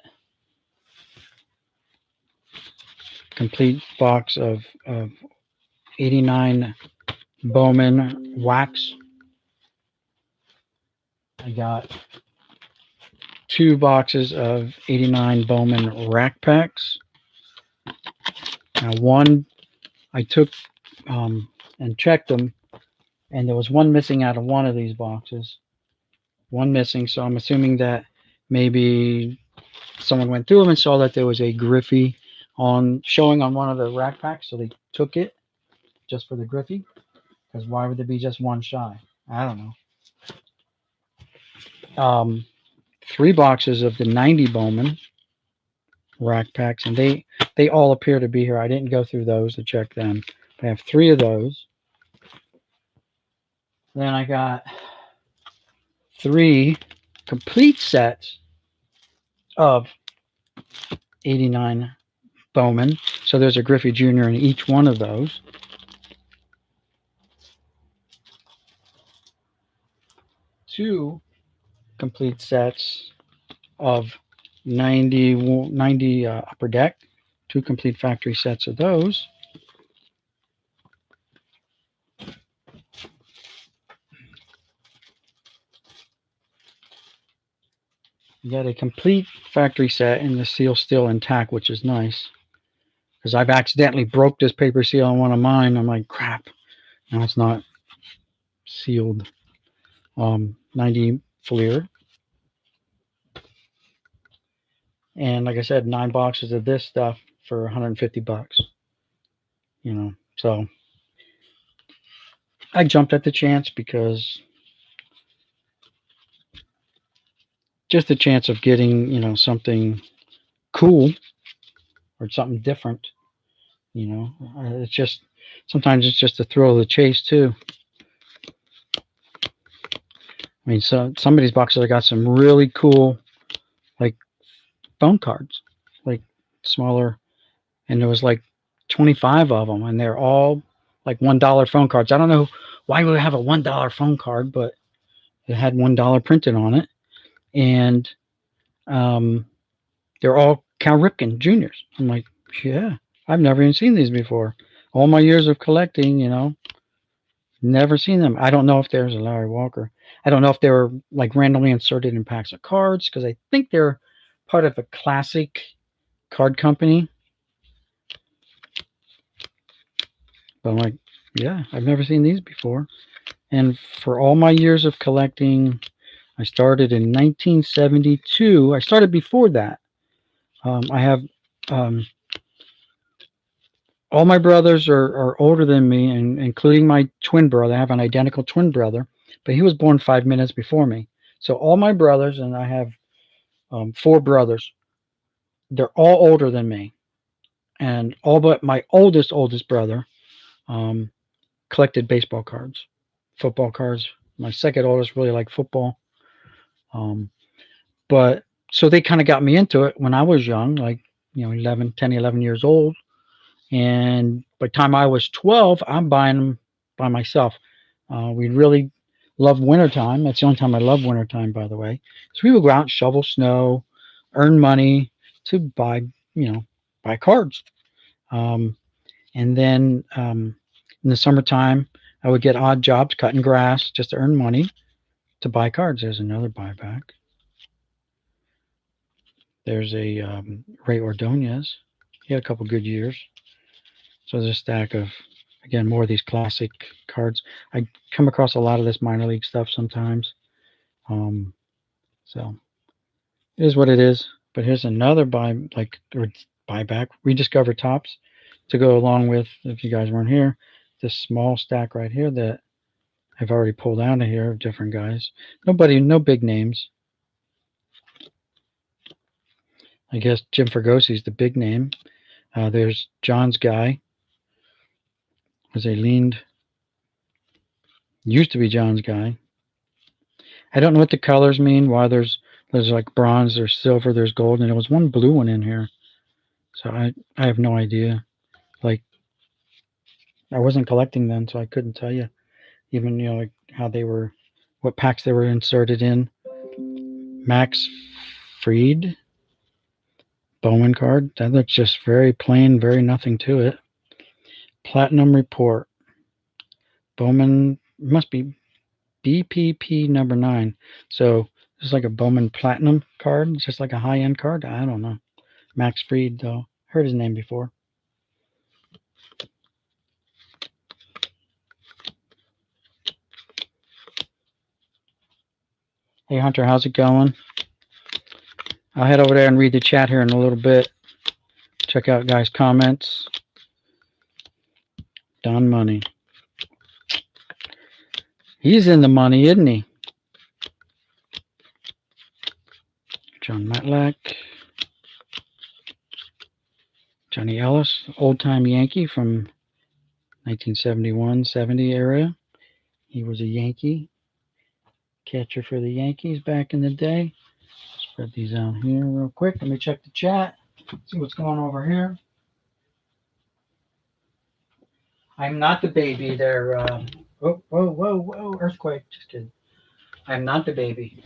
complete box of 89 Bowman wax. I got 2 boxes of 89 Bowman rack packs. Now one I took and checked them, and there was one missing out of one of these boxes. One missing, so I'm assuming that maybe someone went through them and saw that there was a Griffey showing on one of the rack packs, so they took it just for the Griffey. Because why would there be just one shy? I don't know. 3 boxes of the 90 Bowman rack packs, and they all appear to be here. I didn't go through those to check them. I have 3 of those. Then I got 3 complete sets of 89 Bowman. So there's a Griffey Jr. in each one of those. Two complete sets of 90 Upper Deck. 2 complete factory sets of those. You got a complete factory set, and the seal's still intact, which is nice. Because I've accidentally broke this paper seal on one of mine. I'm like, crap. Now it's not sealed. 90 Fleer. And like I said, 9 boxes of this stuff for 150 bucks. So I jumped at the chance because just the chance of getting, something cool or something different. It's just sometimes it's just the thrill of the chase too. I mean, so some of these boxes I got some really cool like phone cards, like smaller, and there was like 25 of them, and they're all like $1 phone cards. I don't know why we have a $1 phone card, but it had $1 printed on it, and um, they're all Cal Ripken Juniors. I'm like, yeah, I've never even seen these before. All my years of collecting, never seen them. I don't know if there's a Larry Walker. I don't know if they were like randomly inserted in packs of cards because I think they're part of a classic card company. But I'm like, yeah, I've never seen these before. And for all my years of collecting, I started in 1972. I started before that. I have all my brothers are older than me, and including my twin brother. I have an identical twin brother, but he was born 5 minutes before me. So all my brothers, and I have 4 brothers, they're all older than me, and all but my oldest brother um, collected baseball cards, football cards. My second oldest really liked football, um, but so they kind of got me into it when I was young, like 11 years old. And by the time I was 12, I'm buying them by myself. We really love wintertime. That's the only time I love wintertime, by the way. So we would go out and shovel snow, earn money to buy cards. Um, and then in the summertime, I would get odd jobs cutting grass just to earn money to buy cards. There's another buyback. There's a Ray Ordonez. He had a couple good years. So there's a stack of, again, more of these classic cards. I come across a lot of this minor league stuff sometimes. So it is what it is. But here's another buyback, rediscovered tops to go along with, if you guys weren't here, this small stack right here that I've already pulled out of here of different guys. No big names. I guess Jim Fergosi's the big name. There's John's guy. As a leaned, used to be John's guy. I don't know what the colors mean. Why there's like bronze, there's silver, there's gold, and there was one blue one in here. So I have no idea. Like I wasn't collecting then, so I couldn't tell you. Even like how they were, what packs they were inserted in. Max Fried Bowman card. That looks just very plain, very nothing to it. Platinum Report. Bowman must be BPP number 9. So it's like a Bowman Platinum card. It's just like a high-end card. I don't know. Max Fried, though. Heard his name before. Hey, Hunter, how's it going? I'll head over there and read the chat here in a little bit. Check out guys' comments. Don Money. He's in the money, isn't he? John Matlack. Johnny Ellis, old-time Yankee from 1971-70 area. He was a Yankee catcher for the Yankees back in the day. Spread these out here real quick. Let me check the chat. See what's going on over here. I'm not the baby there. Whoa. Earthquake. Just kidding. I'm not the baby.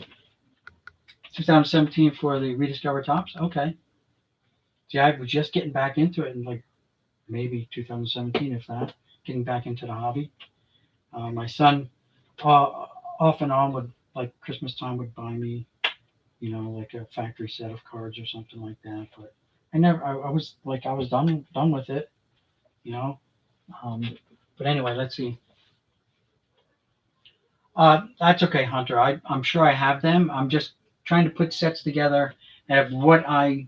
2017 for the Rediscovered Tops. Okay. See, I was just getting back into it in like maybe 2017, if that. Getting back into the hobby. My son, off and on, would like Christmas time would buy me, like a factory set of cards or something like that. But I was done with it, you know. But anyway, let's see. That's okay, Hunter. I'm sure I have them. I'm just trying to put sets together of what I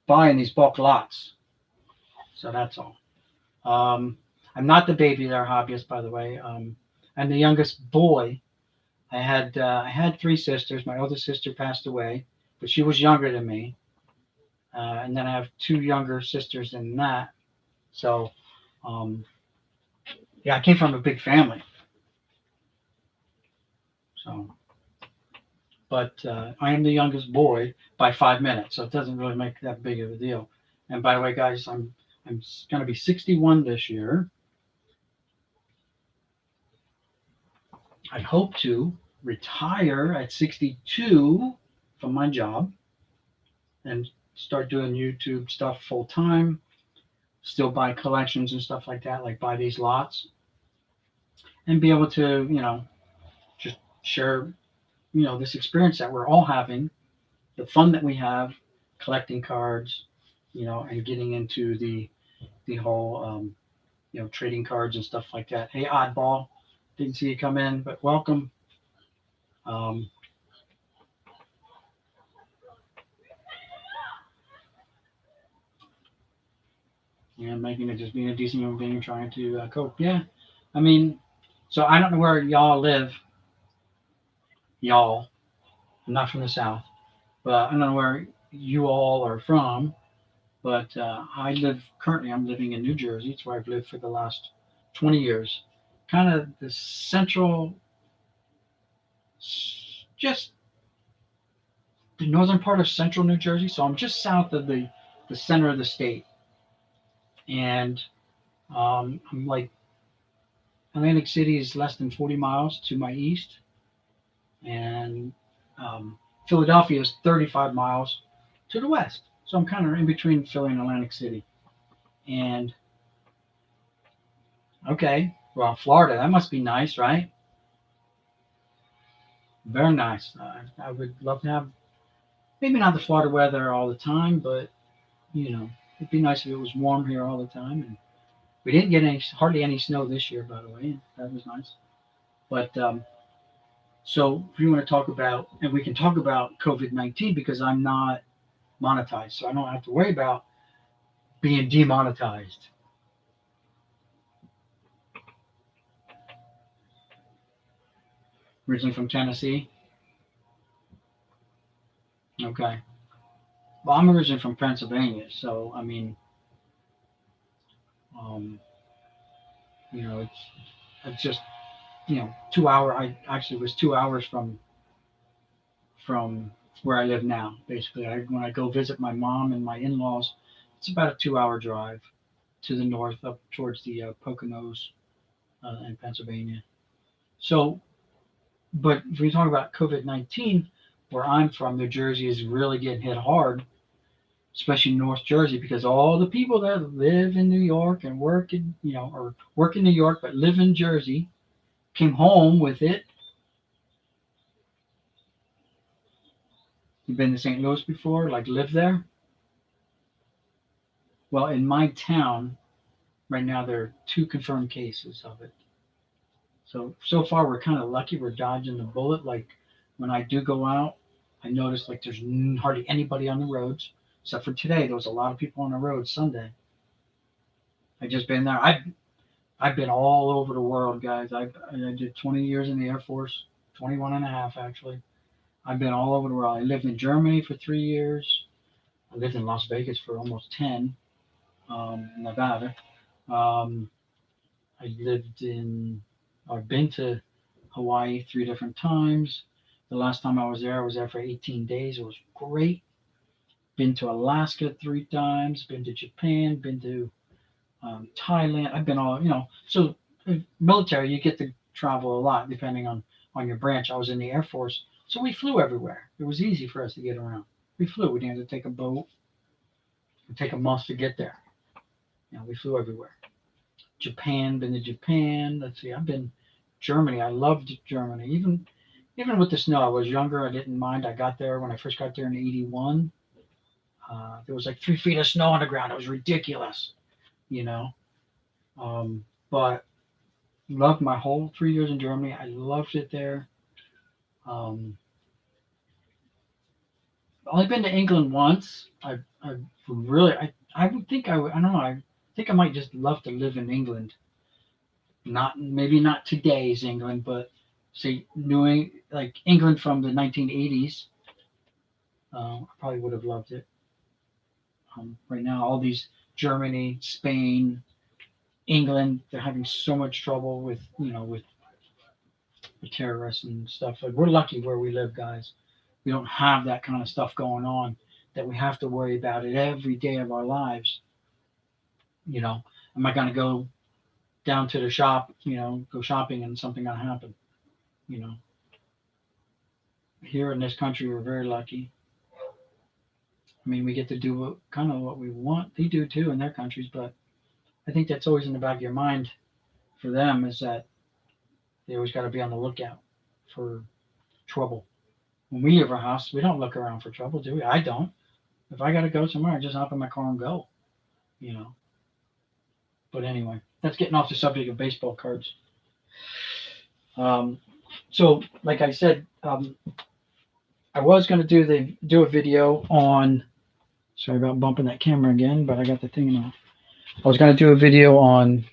buying these bulk lots. So that's all. Um, I'm not the baby there hobbyist, by the way. I'm the youngest boy. I had three sisters. My older sister passed away, but she was younger than me. And then I have two younger sisters than that. So um, yeah, I came from a big family. So, but I am the youngest boy by 5 minutes, so it doesn't really make that big of a deal. And by the way, guys, I'm going to be 61 this year. I hope to retire at 62 from my job and start doing YouTube stuff full time. Still buy collections and stuff like that, like buy these lots and be able to, just share, this experience that we're all having, the fun that we have collecting cards, and getting into the whole, trading cards and stuff like that. Hey, Oddball, didn't see you come in, but welcome. Um, making it just being a decent human being, trying to cope. Yeah, I mean, so I don't know where y'all live, y'all. I'm not from the South, but I don't know where you all are from. But I'm living in New Jersey. It's where I've lived for the last 20 years. Kind of the central, just the northern part of central New Jersey. So I'm just south of the center of the state. And I'm like, Atlantic City is less than 40 miles to my east. And Philadelphia is 35 miles to the west. So I'm kind of in between Philly and Atlantic City. And okay, well, Florida, that must be nice, right? Very nice. I would love to have maybe not the Florida weather all the time, but it'd be nice if it was warm here all the time. And we didn't get hardly any snow this year, by the way. That was nice. But so if you want to talk about, and we can talk about COVID-19 because I'm not monetized, so I don't have to worry about being demonetized. Originally from Tennessee. Okay. Well, I'm originally from Pennsylvania, so I mean, um, it's just 2 hour. I actually was 2 hours from where I live now. Basically, when I go visit my mom and my in-laws, it's about a 2 hour drive to the north up towards the Poconos in Pennsylvania. So, but if we talk about COVID-19, where I'm from, New Jersey is really getting hit hard, especially North Jersey, because all the people that live in New York and work in, or work in New York but live in Jersey, came home with it. You've been to St. Louis before, like lived there? Well, in my town right now, there are two confirmed cases of it. So far, we're kind of lucky. We're dodging the bullet. Like when I do go out, I notice like there's hardly anybody on the roads, except for today. There was a lot of people on the road Sunday. I just been there. I've been all over the world, guys. I did 20 years in the Air Force, 21 and a half actually. I've been all over the world. I lived in Germany for 3 years. I lived in Las Vegas for almost 10, Nevada. Um, I lived in, I've been to Hawaii 3 different times. The last time I was there for 18 days. It was great. Been to Alaska 3 times. Been to Japan. Been to Thailand. I've been all, so military, you get to travel a lot depending on your branch. I was in the Air Force, so we flew everywhere. It was easy for us to get around. We flew. We didn't have to take a boat. It'd take a month to get there. We flew everywhere. Japan, been to Japan. Let's see, I've been Germany. I loved Germany. Even with the snow, I was younger. I didn't mind. I got there when I first got there in '81. There was like 3 feet of snow on the ground. It was ridiculous, you know. But loved my whole 3 years in Germany. I loved it there. Um, only been to England once. I I really, I would think I would, I don't know, I think I might just love to live in England. Not maybe not today's England, but say like England from the 1980s. I probably would have loved it. Right now, all these Germany, Spain, England, they're having so much trouble with with the terrorists and stuff. Like we're lucky where we live, guys. We don't have that kind of stuff going on that we have to worry about it every day of our lives. You know, am I going to go down to the shop? Go shopping and something going to happen? You know, here in this country, we're very lucky. I mean, we get to do kind of what we want. They do too in their countries, but I think that's always in the back of your mind for them is that they always got to be on the lookout for trouble. When we leave our house, we don't look around for trouble, do we? I don't. If I got to go somewhere, I just hop in my car and go. You know. But anyway, that's getting off the subject of baseball cards. Um, so, like I said, I was going to do a video on. Sorry about bumping that camera again, but I got the thing off. I was going to do a video on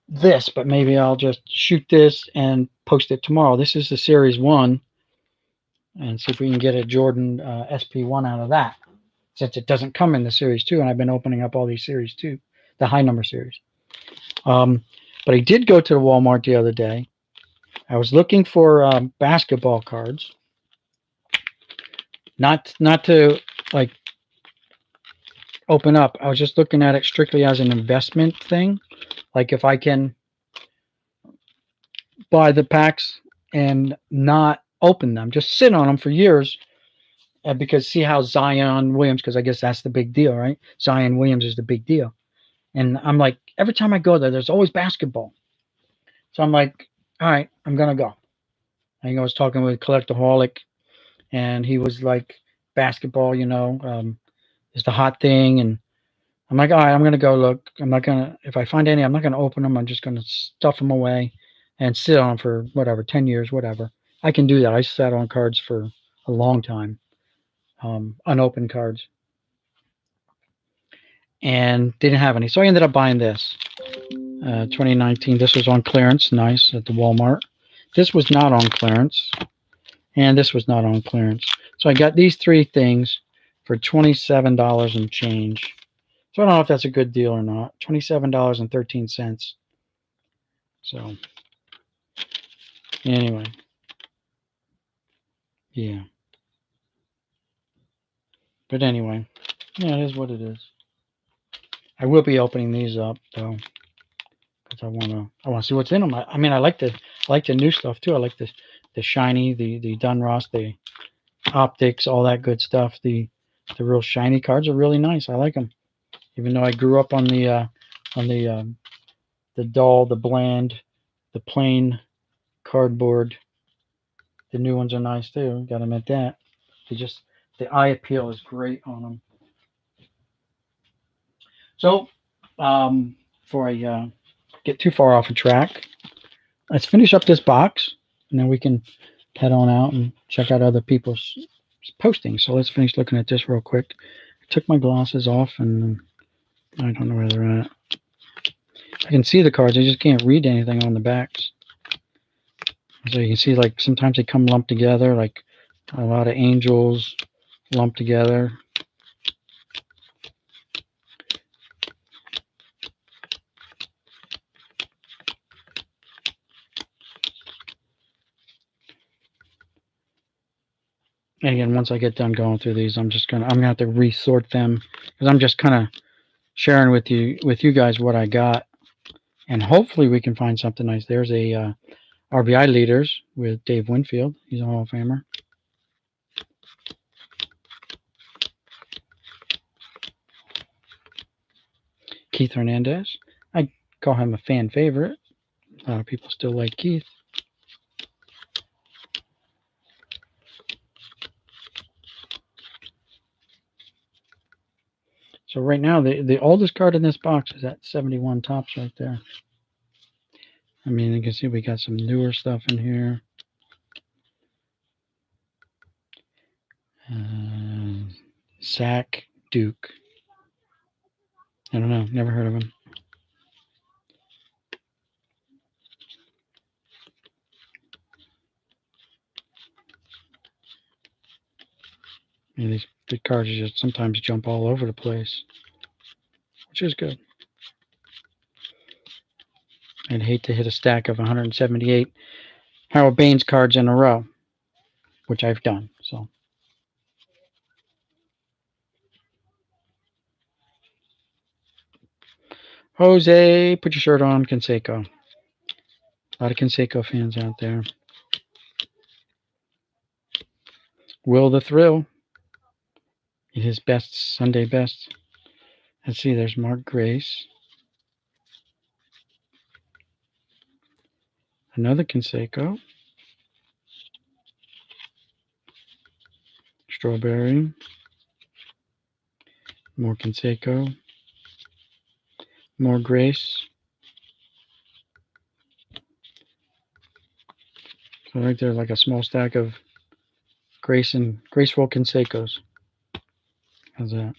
this, but maybe I'll just shoot this and post it tomorrow. This is the Series 1, and see if we can get a Jordan SP1 out of that, since it doesn't come in the Series 2, and I've been opening up all these Series 2, the high number series. But I did go to the Walmart the other day. I was looking for basketball cards, not to like open up. I was just looking at it strictly as an investment thing. Like if I can buy the packs and not open them, just sit on them for years. Because see how Zion Williams, because I guess that's the big deal, right? Zion Williams is the big deal. And I'm like, every time I go there, there's always basketball. So I'm like, all right, I'm going to go. I think I was talking with Collectaholic, and he was like, basketball, is the hot thing. And I'm like, all right, I'm going to go look. I'm not going to, if I find any, I'm not going to open them. I'm just going to stuff them away and sit on them for whatever, 10 years, whatever. I can do that. I sat on cards for a long time, unopened cards, and didn't have any. So I ended up buying this. 2019. This was on clearance. Nice at the Walmart. This was not on clearance. And this was not on clearance. So I got these three things for $27 and change. So I don't know if that's a good deal or not. $27.13. So anyway. Yeah. But anyway. Yeah, it is what it is. I will be opening these up though, because I want to see what's in them. I mean, I like the new stuff too. I like the shiny, the Donruss, the optics, all that good stuff. The real shiny cards are really nice. I like them. Even though I grew up on the dull, the bland, the plain cardboard, the new ones are nice too. Got to admit that. The eye appeal is great on them. So, before I get too far off a track, let's finish up this box, and then we can head on out and check out other people's postings. So let's finish looking at this real quick. I took my glasses off, and I don't know where they're at. I can see the cards. I just can't read anything on the backs. So you can see, like, sometimes they come lumped together, like a lot of angels lumped together. And again, once I get done going through these, I'm gonna have to resort them, because I'm just kind of sharing with you guys what I got, and hopefully we can find something nice. There's a RBI leaders with Dave Winfield. He's a Hall of Famer. Keith Hernandez. I call him a fan favorite. A lot of people still like Keith. So right now, the oldest card in this box is at 71 Topps right there. I mean, you can see we got some newer stuff in here. Zach Duke. I don't know. Never heard of him. And these big cards just sometimes jump all over the place, which is good. I'd hate to hit a stack of 178 Harold Baines cards in a row, which I've done. So, Jose, put your shirt on, Canseco. A lot of Canseco fans out there. Will the Thrill, his best Sunday best. Let's see, there's Mark Grace. Another Canseco. Strawberry. More Canseco. More Grace. So right there, like a small stack of graceful Cansecos. How's that?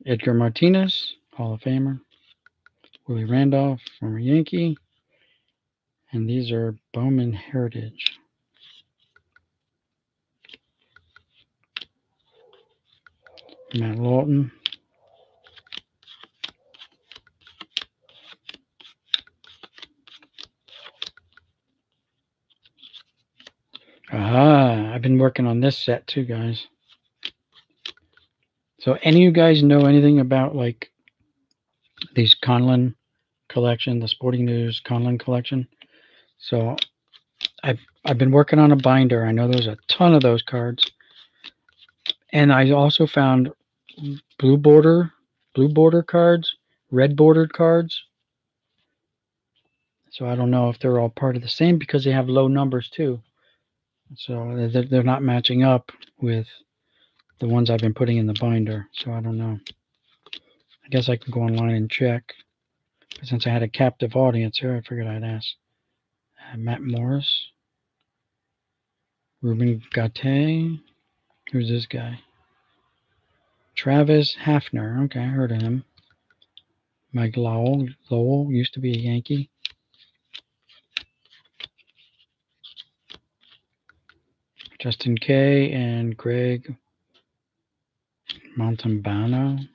Edgar Martinez, Hall of Famer. Willie Randolph, former Yankee. And these are Bowman Heritage. Matt Lawton. Aha, I've been working on this set too, guys. So any of you guys know anything about like these Conlon collection, the Sporting News Conlon collection? So I've been working on a binder. I know there's a ton of those cards. And I also found blue border cards, red bordered cards. So I don't know if they're all part of the same because they have low numbers too. So they're not matching up with the ones I've been putting in the binder. So I don't know. I guess I can go online and check. But since I had a captive audience here, I figured I'd ask. Matt Morris. Ruben Gate. Who's this guy? Travis Hafner. Okay, I heard of him. Mike Lowell used to be a Yankee. Justin Kay and Greg Montalbano.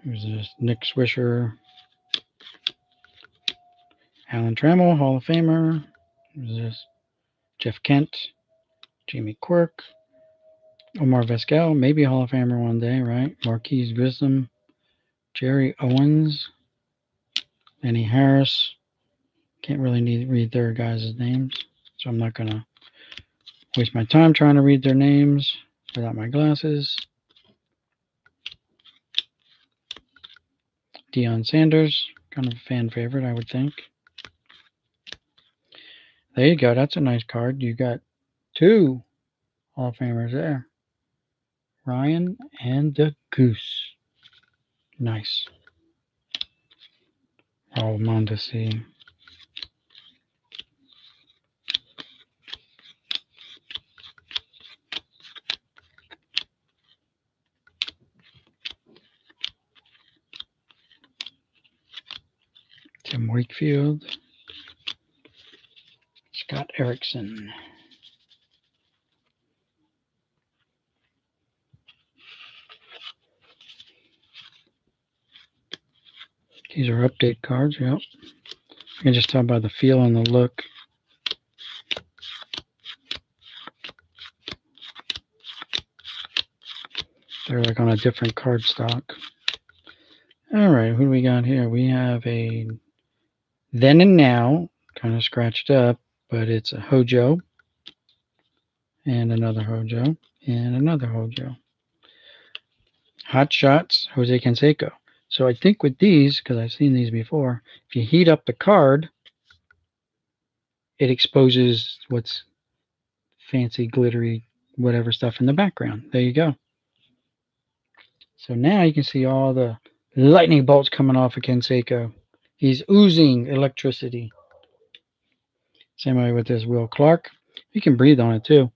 Who's this? Nick Swisher. Alan Trammell, Hall of Famer. Who's this? Jeff Kent. Jamie Quirk. Omar Vizquel, maybe Hall of Famer one day, right? Marquise Grissom. Jerry Owens. Lenny Harris. Can't really read their guys' names, so I'm not going to waste my time trying to read their names without my glasses. Deion Sanders, kind of a fan favorite, I would think. There you go. That's a nice card. You got two Hall of Famers there. Ryan and the Goose. Nice. Raul Mondesi. Tim Wakefield. Scott Erickson. These are update cards, yep. I can just tell by the feel and the look. They're like on a different card stock. All right, who do we got here? We have a Then and Now, kind of scratched up, but it's a Hojo. And another Hojo. And another Hojo. Hot Shots, Jose Canseco. So I think with these, because I've seen these before, if you heat up the card, it exposes what's fancy, glittery, whatever stuff in the background. There you go. So now you can see all the lightning bolts coming off of Ken Seiko. He's oozing electricity. Same way with this Will Clark. You can breathe on it too.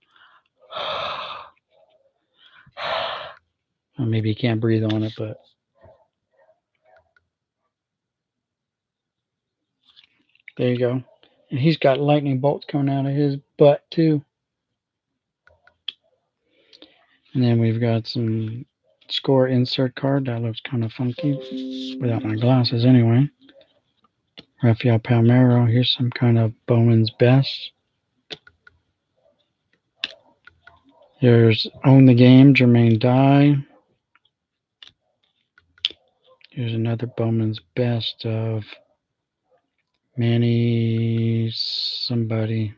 Well, maybe you can't breathe on it, but there you go. And he's got lightning bolts coming out of his butt too. And then we've got some score insert card. That looks kind of funky without my glasses anyway. Rafael Palmeiro. Here's some kind of Bowman's Best. Here's Own the Game, Jermaine Dye. Here's another Bowman's Best of Manny somebody.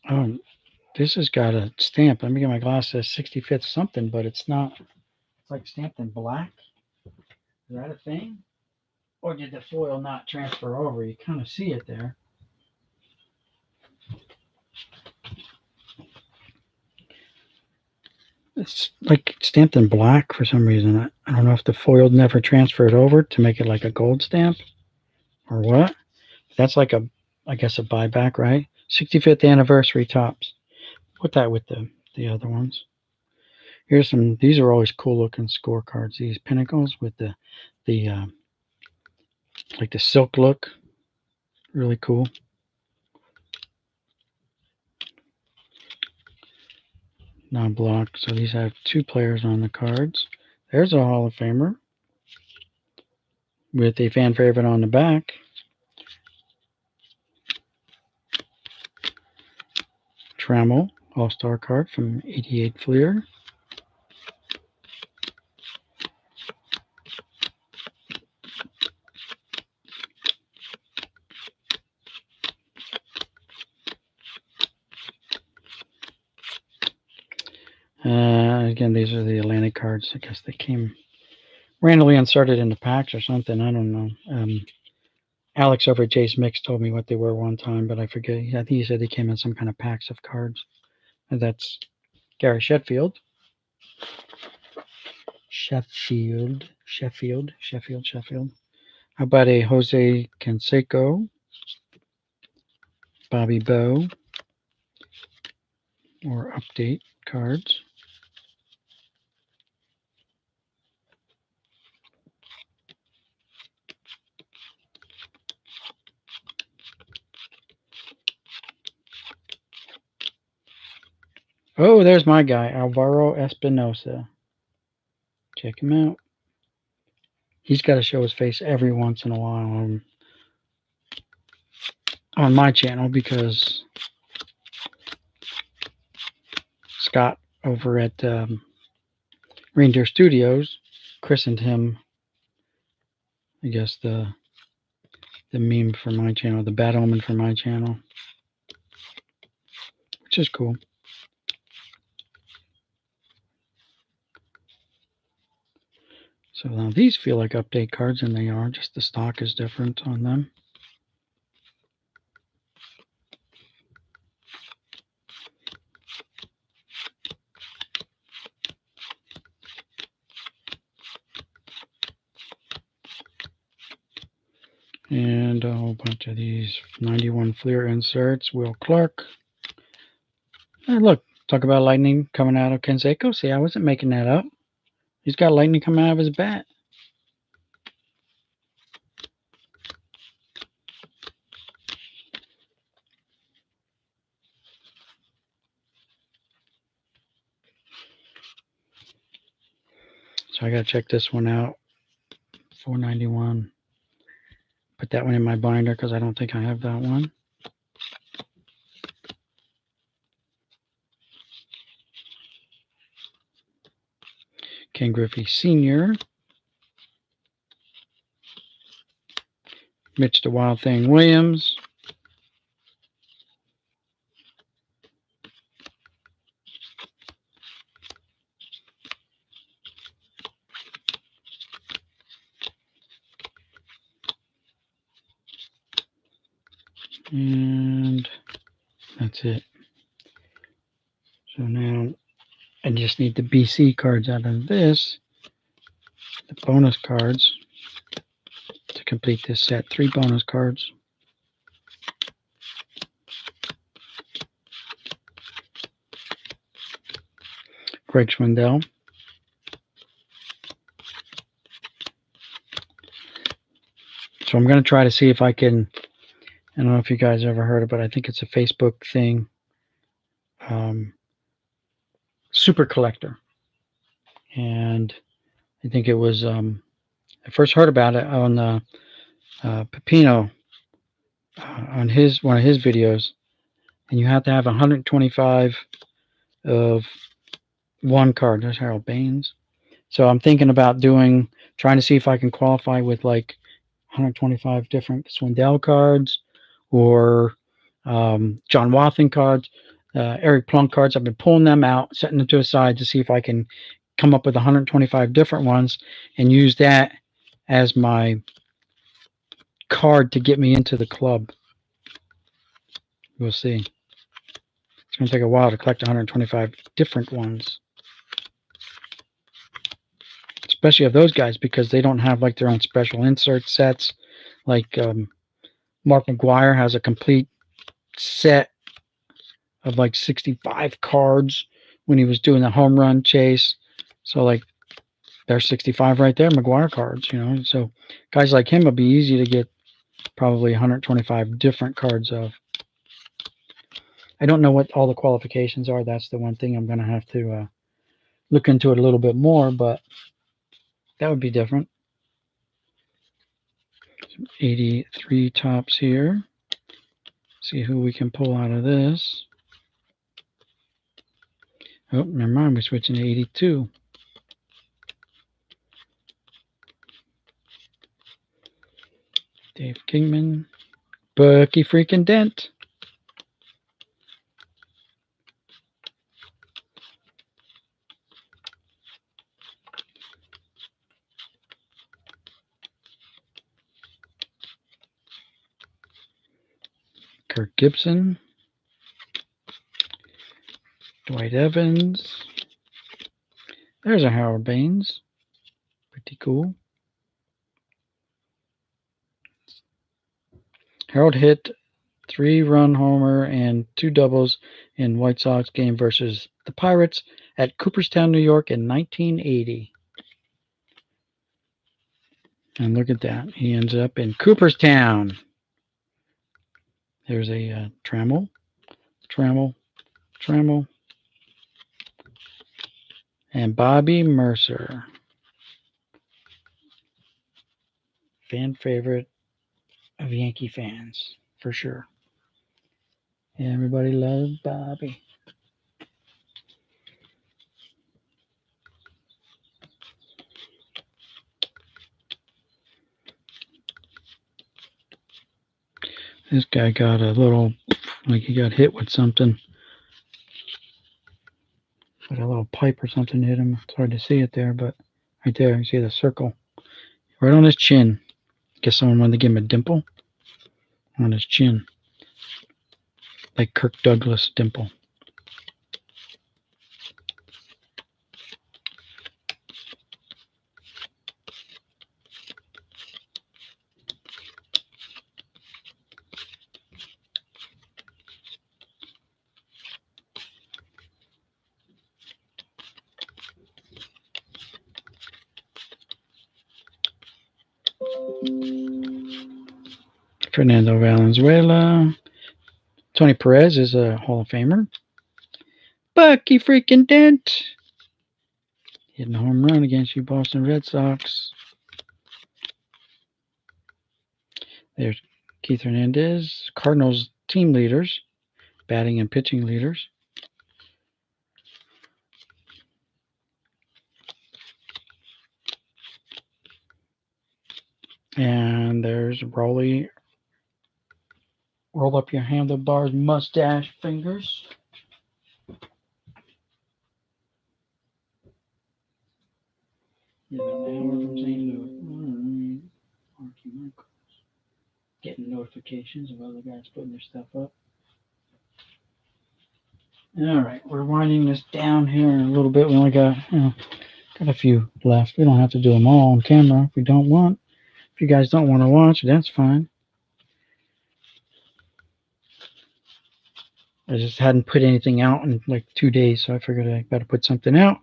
Oh, this has got a stamp. Let me get my glasses. 65th something, but it's not. It's like stamped in black. Is that a thing? Or did the foil not transfer over? You kind of see it there. It's like stamped in black for some reason. I don't know if the foil never transferred over to make it like a gold stamp or what. That's like I guess a buyback, right? 65th anniversary tops. Put that with the other ones. Here's some. These are always cool looking scorecards. These pinnacles with the like the silk look. Really cool. Non-block. So these have 2 players on the cards. There's a Hall of Famer with a fan favorite on the back. Trammell All-Star card from 88 Fleer. Again, these are the Atlantic cards. I guess they came randomly inserted into packs or something. I don't know. Alex over at Jace Mix told me what they were one time, but I forget. I think he said they came in some kind of packs of cards. And that's Gary Sheffield. Sheffield. How about a Jose Canseco? Bobby Bow. Or update cards. Oh, there's my guy, Alvaro Espinosa. Check him out. He's got to show his face every once in a while on my channel because Scott over at Reindeer Studios christened him, I guess, the meme for my channel, the bad omen for my channel, which is cool. So now these feel like update cards, and they are, just the stock is different on them. And a whole bunch of these 91 Fleer inserts. Will Clark. Hey, look, talk about lightning coming out of Ken Seiko. See, I wasn't making that up. He's got lightning coming out of his bat. So I got to check this one out. 491. Put that one in my binder because I don't think I have that one. Ken Griffey Sr. Mitch the Wild Thing Williams. And that's it. So now I just need the BC cards out of this, the bonus cards, to complete this set. 3 bonus cards. Greg Swindell. So I'm going to try to see if I can, I don't know if you guys ever heard of it, I think it's a Facebook thing, Super Collector. And I think it was, I first heard about it on Pepino, on one of his videos. And you have to have 125 of one card. There's Harold Baines. So I'm thinking about trying to see if I can qualify with like 125 different Swindell cards or John Wathen cards, Eric Plunk cards. I've been pulling them out, setting them to the side to see if I can come up with 125 different ones and use that as my card to get me into the club. We'll see. It's going to take a while to collect 125 different ones. Especially of those guys, because they don't have like their own special insert sets. Like Mark McGwire has a complete set of like 65 cards when he was doing the home run chase. So like there's 65 right there, McGwire cards, you know. So guys like him will be easy to get probably 125 different cards of. I don't know what all the qualifications are. That's the one thing I'm going to have to look into it a little bit more, but that would be different. 83 tops here. See who we can pull out of this. Oh, never mind. We're switching to 82. Dave Kingman. Bucky freaking Dent. Kirk Gibson. Dwight Evans. There's a Harold Baines. Pretty cool. Harold hit 3-run homer and 2 doubles in White Sox game versus the Pirates at Cooperstown, New York in 1980. And look at that. He ends up in Cooperstown. There's a Trammell, and Bobby Mercer. Fan favorite of Yankee fans, for sure. Everybody loves Bobby. This guy got a little, like he got hit with something. Like a little pipe or something hit him. It's hard to see it there, but right there, you see the circle. Right on his chin. Guess someone wanted to give him a dimple on his chin. Like Kirk Douglas dimple. Fernando Valenzuela. Tony Perez is a Hall of Famer. Bucky freaking Dent. Hitting a home run against you Boston Red Sox. There's Keith Hernandez. Cardinals team leaders. Batting and pitching leaders. And there's Rolly. Roll up your handlebars, mustache, fingers. Yeah, now we're from St. Louis. Getting notifications. notifications of other guys putting their stuff up. All right, we're winding this down here in a little bit. We only got got a few left. We don't have to do them all on camera if we don't want. If you guys don't want to watch, that's fine. I just hadn't put anything out in like 2 days, so I figured I better put something out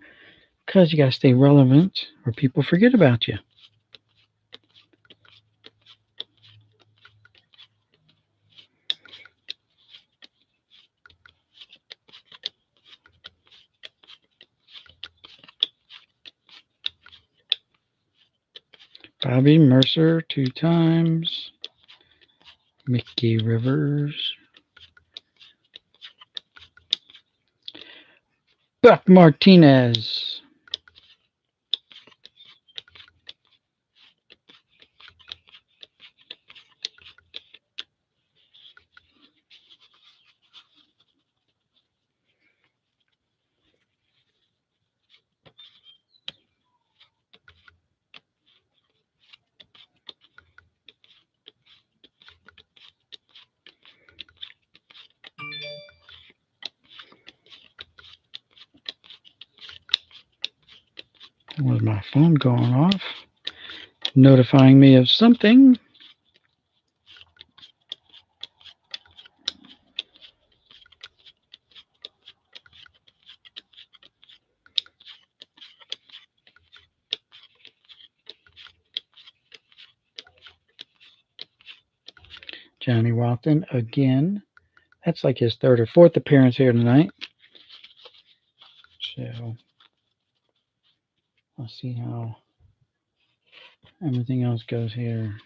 because you got to stay relevant or people forget about you. Bobby Mercer 2 times. Mickey Rivers. Buck Martinez. Was my phone going off? Notifying me of something. Johnny Walton again. That's like his 3rd or 4th appearance here tonight. So I'll see how everything else goes here.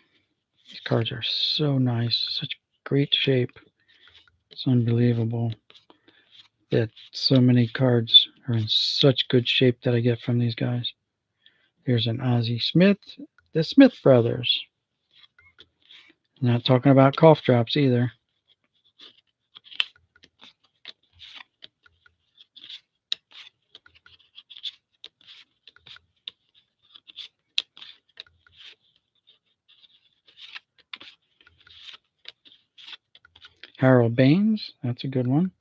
These cards are so nice, such great shape. It's unbelievable that so many cards are in such good shape that I get from these guys. Here's an Ozzie Smith, the Smith brothers. Not talking about cough drops either. Harold Baines, that's a good one.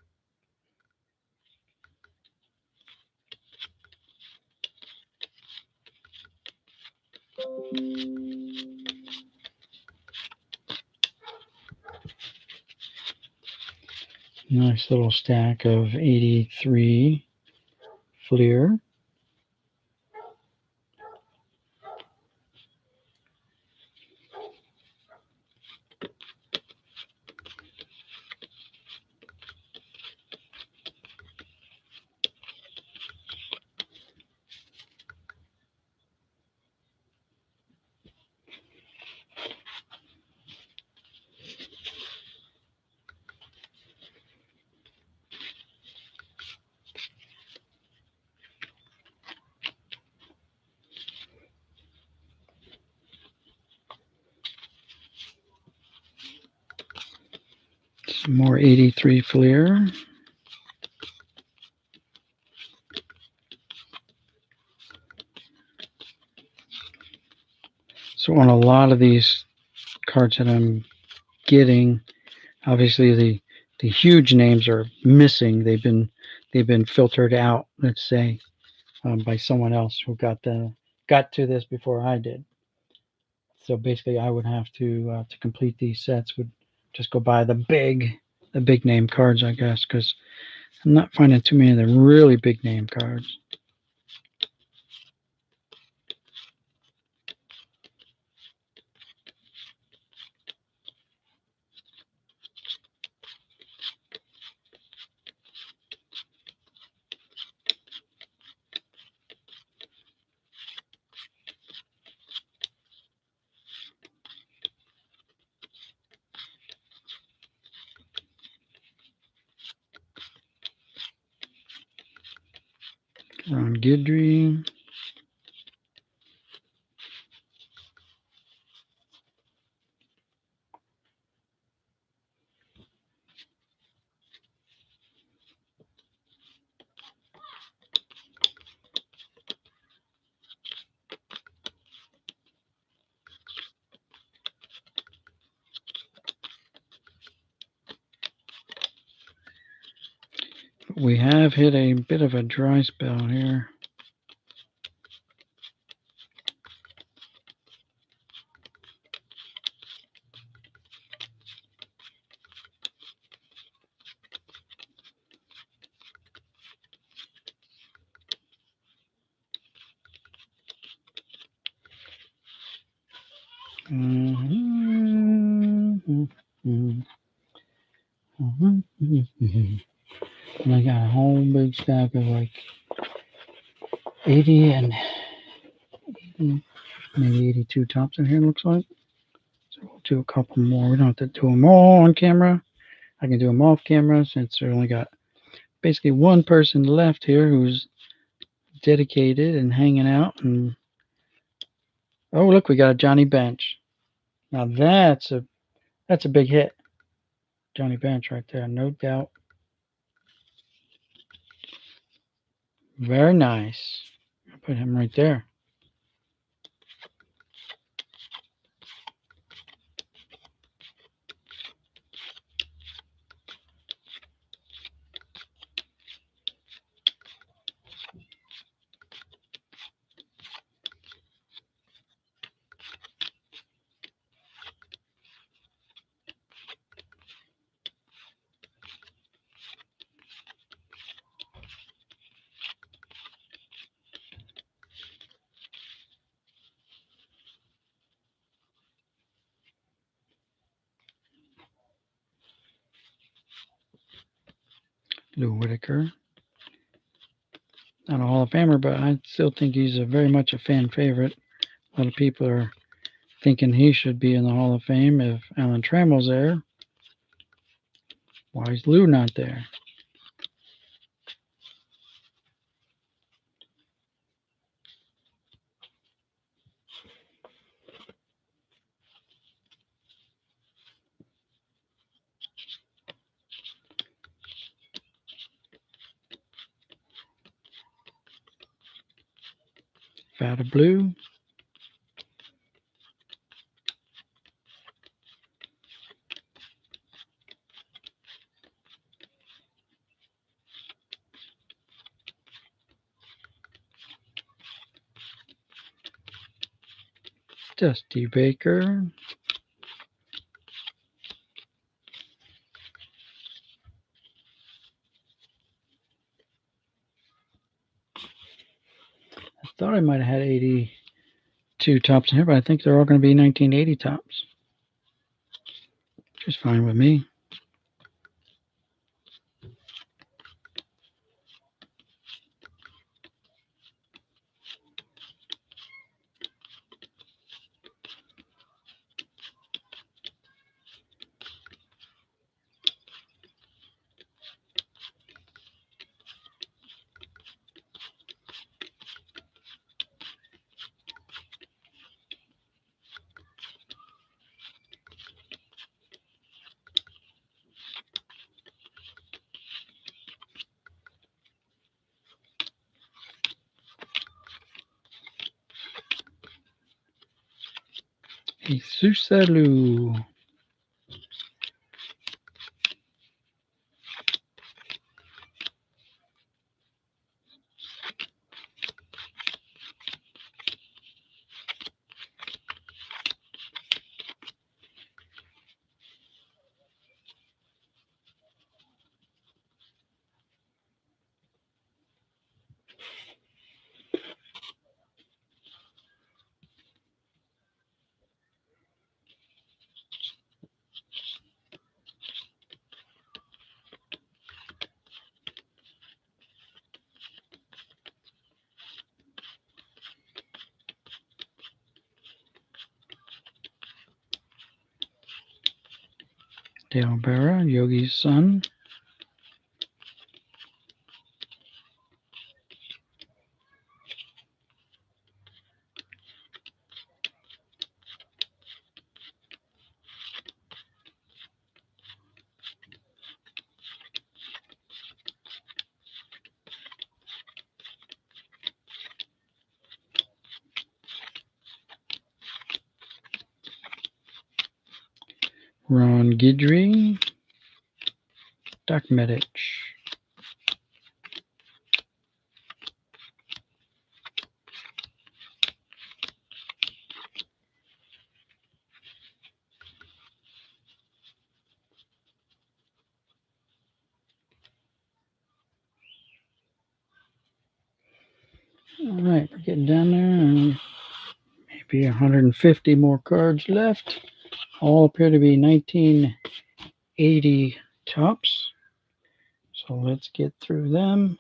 Nice little stack of 83 Fleer. Some more 83 Fleer. So on a lot of these cards that I'm getting, obviously the huge names are missing. They've been filtered out, let's say, by someone else who got to this before I did. So basically, I would have to complete these sets would just go buy the big name cards, I guess, because I'm not finding too many of the really big name cards. Ron Guidry. We have hit a bit of a dry spell here. And I got a whole big stack of like 80 and 80, maybe 82 tops in here, looks like. So we'll do a couple more. We don't have to do them all on camera. I can do them off camera since we only got basically one person left here who's dedicated and hanging out. And oh, look, we got a Johnny Bench. Now that's a big hit. Johnny Bench right there, no doubt. Very nice. I'll put him right there. Lou Whitaker. Not a Hall of Famer, but I still think he's very much a fan favorite. A lot of people are thinking he should be in the Hall of Fame if Alan Trammell's there. Why is Lou not there? Fata Blue. Dusty Baker. I thought I might have had 82 tops in here, but I think they're all going to be 1980 tops. Which is fine with me. Jesus Lou. Dale Berra, Yogi's son. Ron Guidry. Doc Medich. All right, we're getting down there. Maybe 150 more cards left. All appear to be 1980 tops. So let's get through them.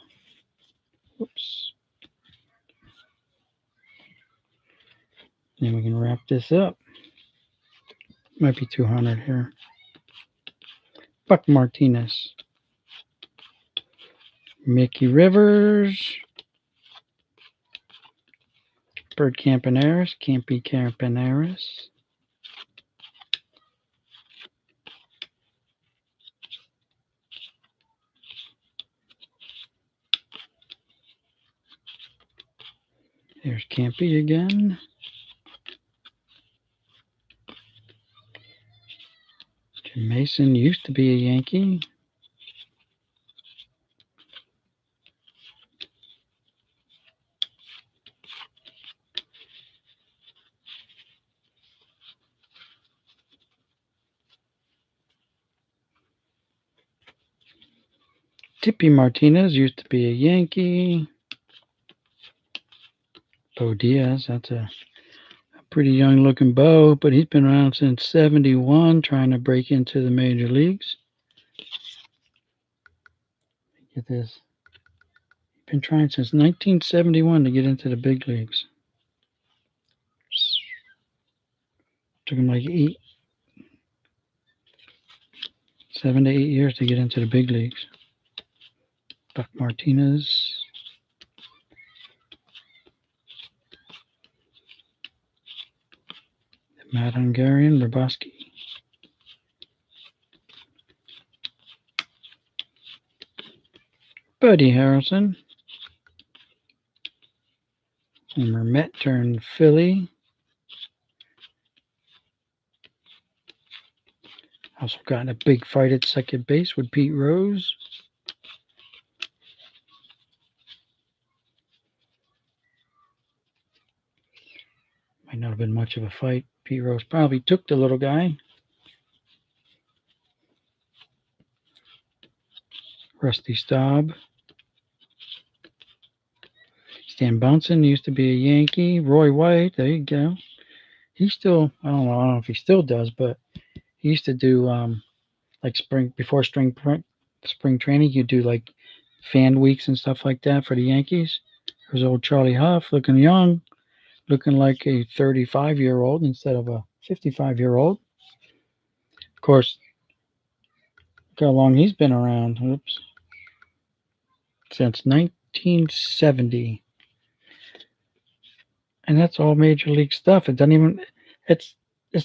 Oops. Then we can wrap this up. Might be 200 here. Buck Martinez. Mickey Rivers. Bird Campaneris. Campy Campaneris. There's Campy again. Jim Mason used to be a Yankee. Tippy Martinez used to be a Yankee. Bo Diaz, that's a pretty young looking Bo, but he's been around since 71 trying to break into the major leagues. Get this. He's been trying since 1971 to get into the big leagues. Took him like 7 to 8 years to get into the big leagues. Buck Martinez. Matt Hungarian, Raboski. Buddy Harrelson. And Mermet turned Philly. Also got in a big fight at second base with Pete Rose. Might not have been much of a fight. Pete Rose probably took the little guy. Rusty Staub. Stan Bunsen used to be a Yankee. Roy White, there you go. He still, I don't know if he still does, but he used to do like before spring training, he'd do like fan weeks and stuff like that for the Yankees. There's old Charlie Huff, looking young, looking like a 35-year-old instead of a 55-year-old. Of course, look how long he's been around. Oops. Since 1970. And that's all major league stuff. It doesn't even, it's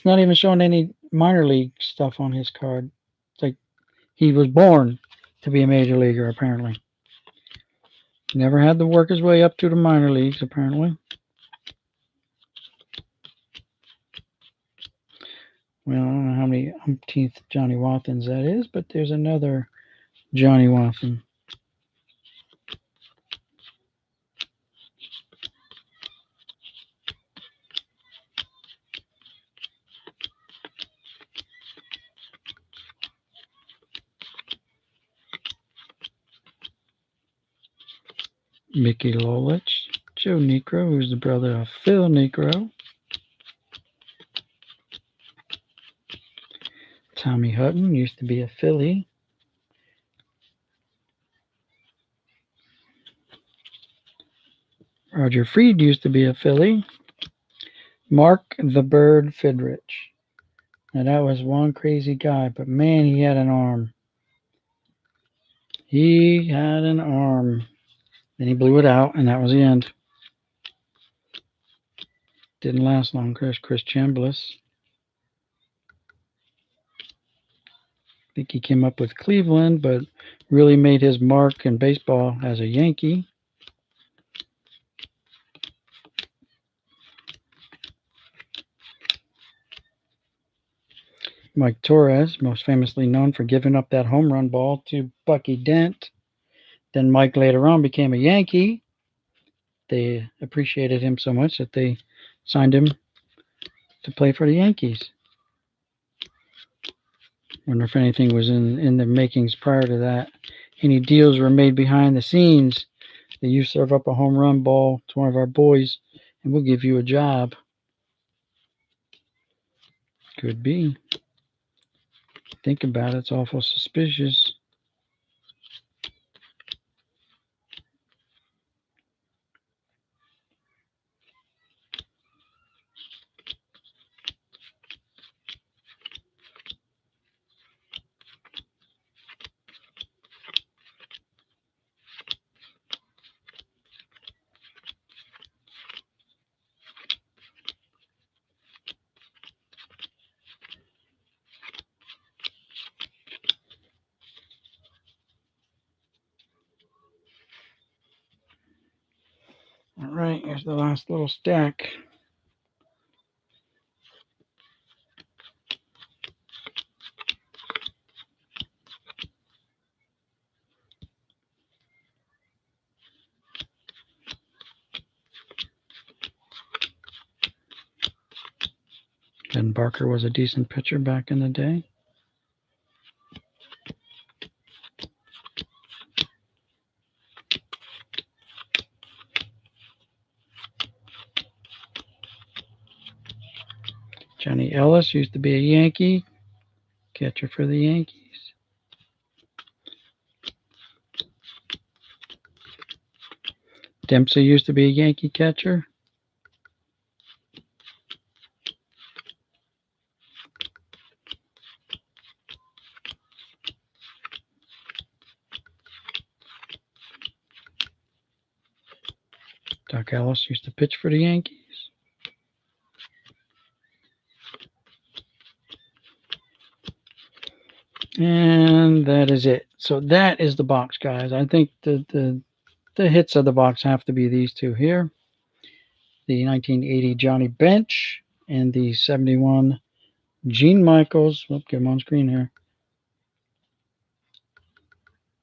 not even showing any minor league stuff on his card. It's like he was born to be a major leaguer, apparently. Never had to work his way up to the minor leagues, apparently. Well, I don't know how many umpteenth Johnny Wathans that is, but there's another Johnny Wathan. Mickey Lolich, Joe Niekro, who's the brother of Phil Niekro. Tommy Hutton used to be a Philly. Roger Freed used to be a Philly. Mark the Bird Fidrich. Now that was one crazy guy, but man, he had an arm. He had an arm. Then he blew it out, and that was the end. Didn't last long. Chris Chambliss. I think he came up with Cleveland, but really made his mark in baseball as a Yankee. Mike Torres, most famously known for giving up that home run ball to Bucky Dent. Then Mike later on became a Yankee. They appreciated him so much that they signed him to play for the Yankees. Wonder if anything was in the makings prior to that. Any deals were made behind the scenes that you serve up a home run ball to one of our boys, and we'll give you a job. Could be. Think about it, it's awful suspicious. All right, here's the last little stack. Ben Barker was a decent pitcher back in the day. Johnny Ellis used to be a Yankee, catcher for the Yankees. Dempsey used to be a Yankee catcher. Doc Ellis used to pitch for the Yankees. And that is it. So that is the box, guys. I think the hits of the box have to be these two here. The 1980 Johnny Bench and the 71 Gene Michaels. We'll get him on screen here.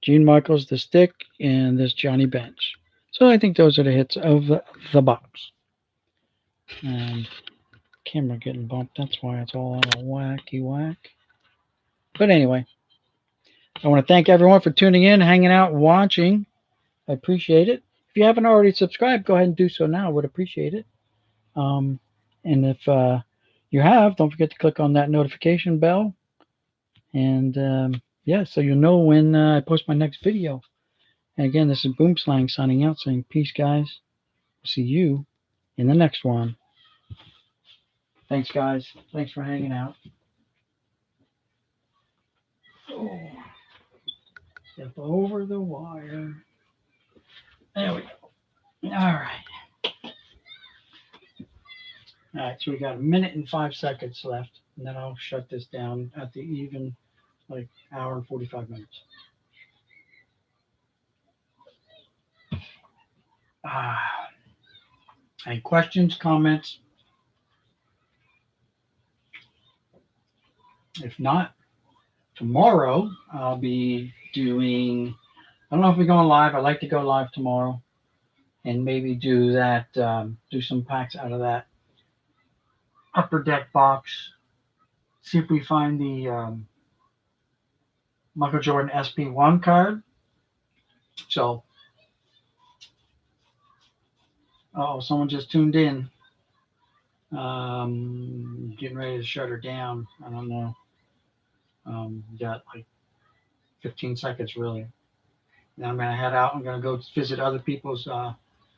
Gene Michaels, the stick, and this Johnny Bench. So I think those are the hits of the box. And camera getting bumped. That's why it's all out of wacky whack. But anyway, I want to thank everyone for tuning in, hanging out, watching. I appreciate it. If you haven't already subscribed, go ahead and do so now. I would appreciate it. And if you have, don't forget to click on that notification bell. And yeah, so you'll know when I post my next video. And again, this is Boomslang signing out, saying peace, guys. See you in the next one. Thanks, guys. Thanks for hanging out. Oh, step over the wire. There we go. All right. All right, so we got a minute and 5 seconds left, and then I'll shut this down at the even, like, hour and 45 minutes. Any questions, comments? If not, tomorrow I'll be doing, I don't know if we're going live. I like to go live tomorrow and maybe do that, do some packs out of that upper deck box. See if we find the Michael Jordan SP1 card. So, oh, someone just tuned in. Getting ready to shut her down. I don't know. Got like 15 seconds really. Now I'm gonna head out. I'm gonna go visit other people's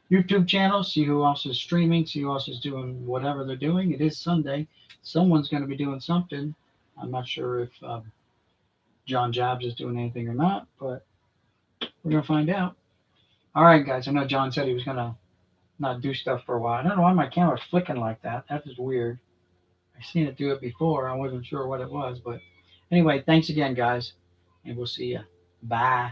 YouTube channels, see who else is streaming, see who else is doing whatever they're doing. It is Sunday. Someone's gonna be doing something. I'm not sure if John Jobs is doing anything or not, but we're gonna find out. All right, guys. I know John said he was gonna not do stuff for a while. I don't know why my camera's flicking like that. That is weird. I've seen it do it before. I wasn't sure what it was, but anyway, thanks again, guys, and we'll see you. Bye.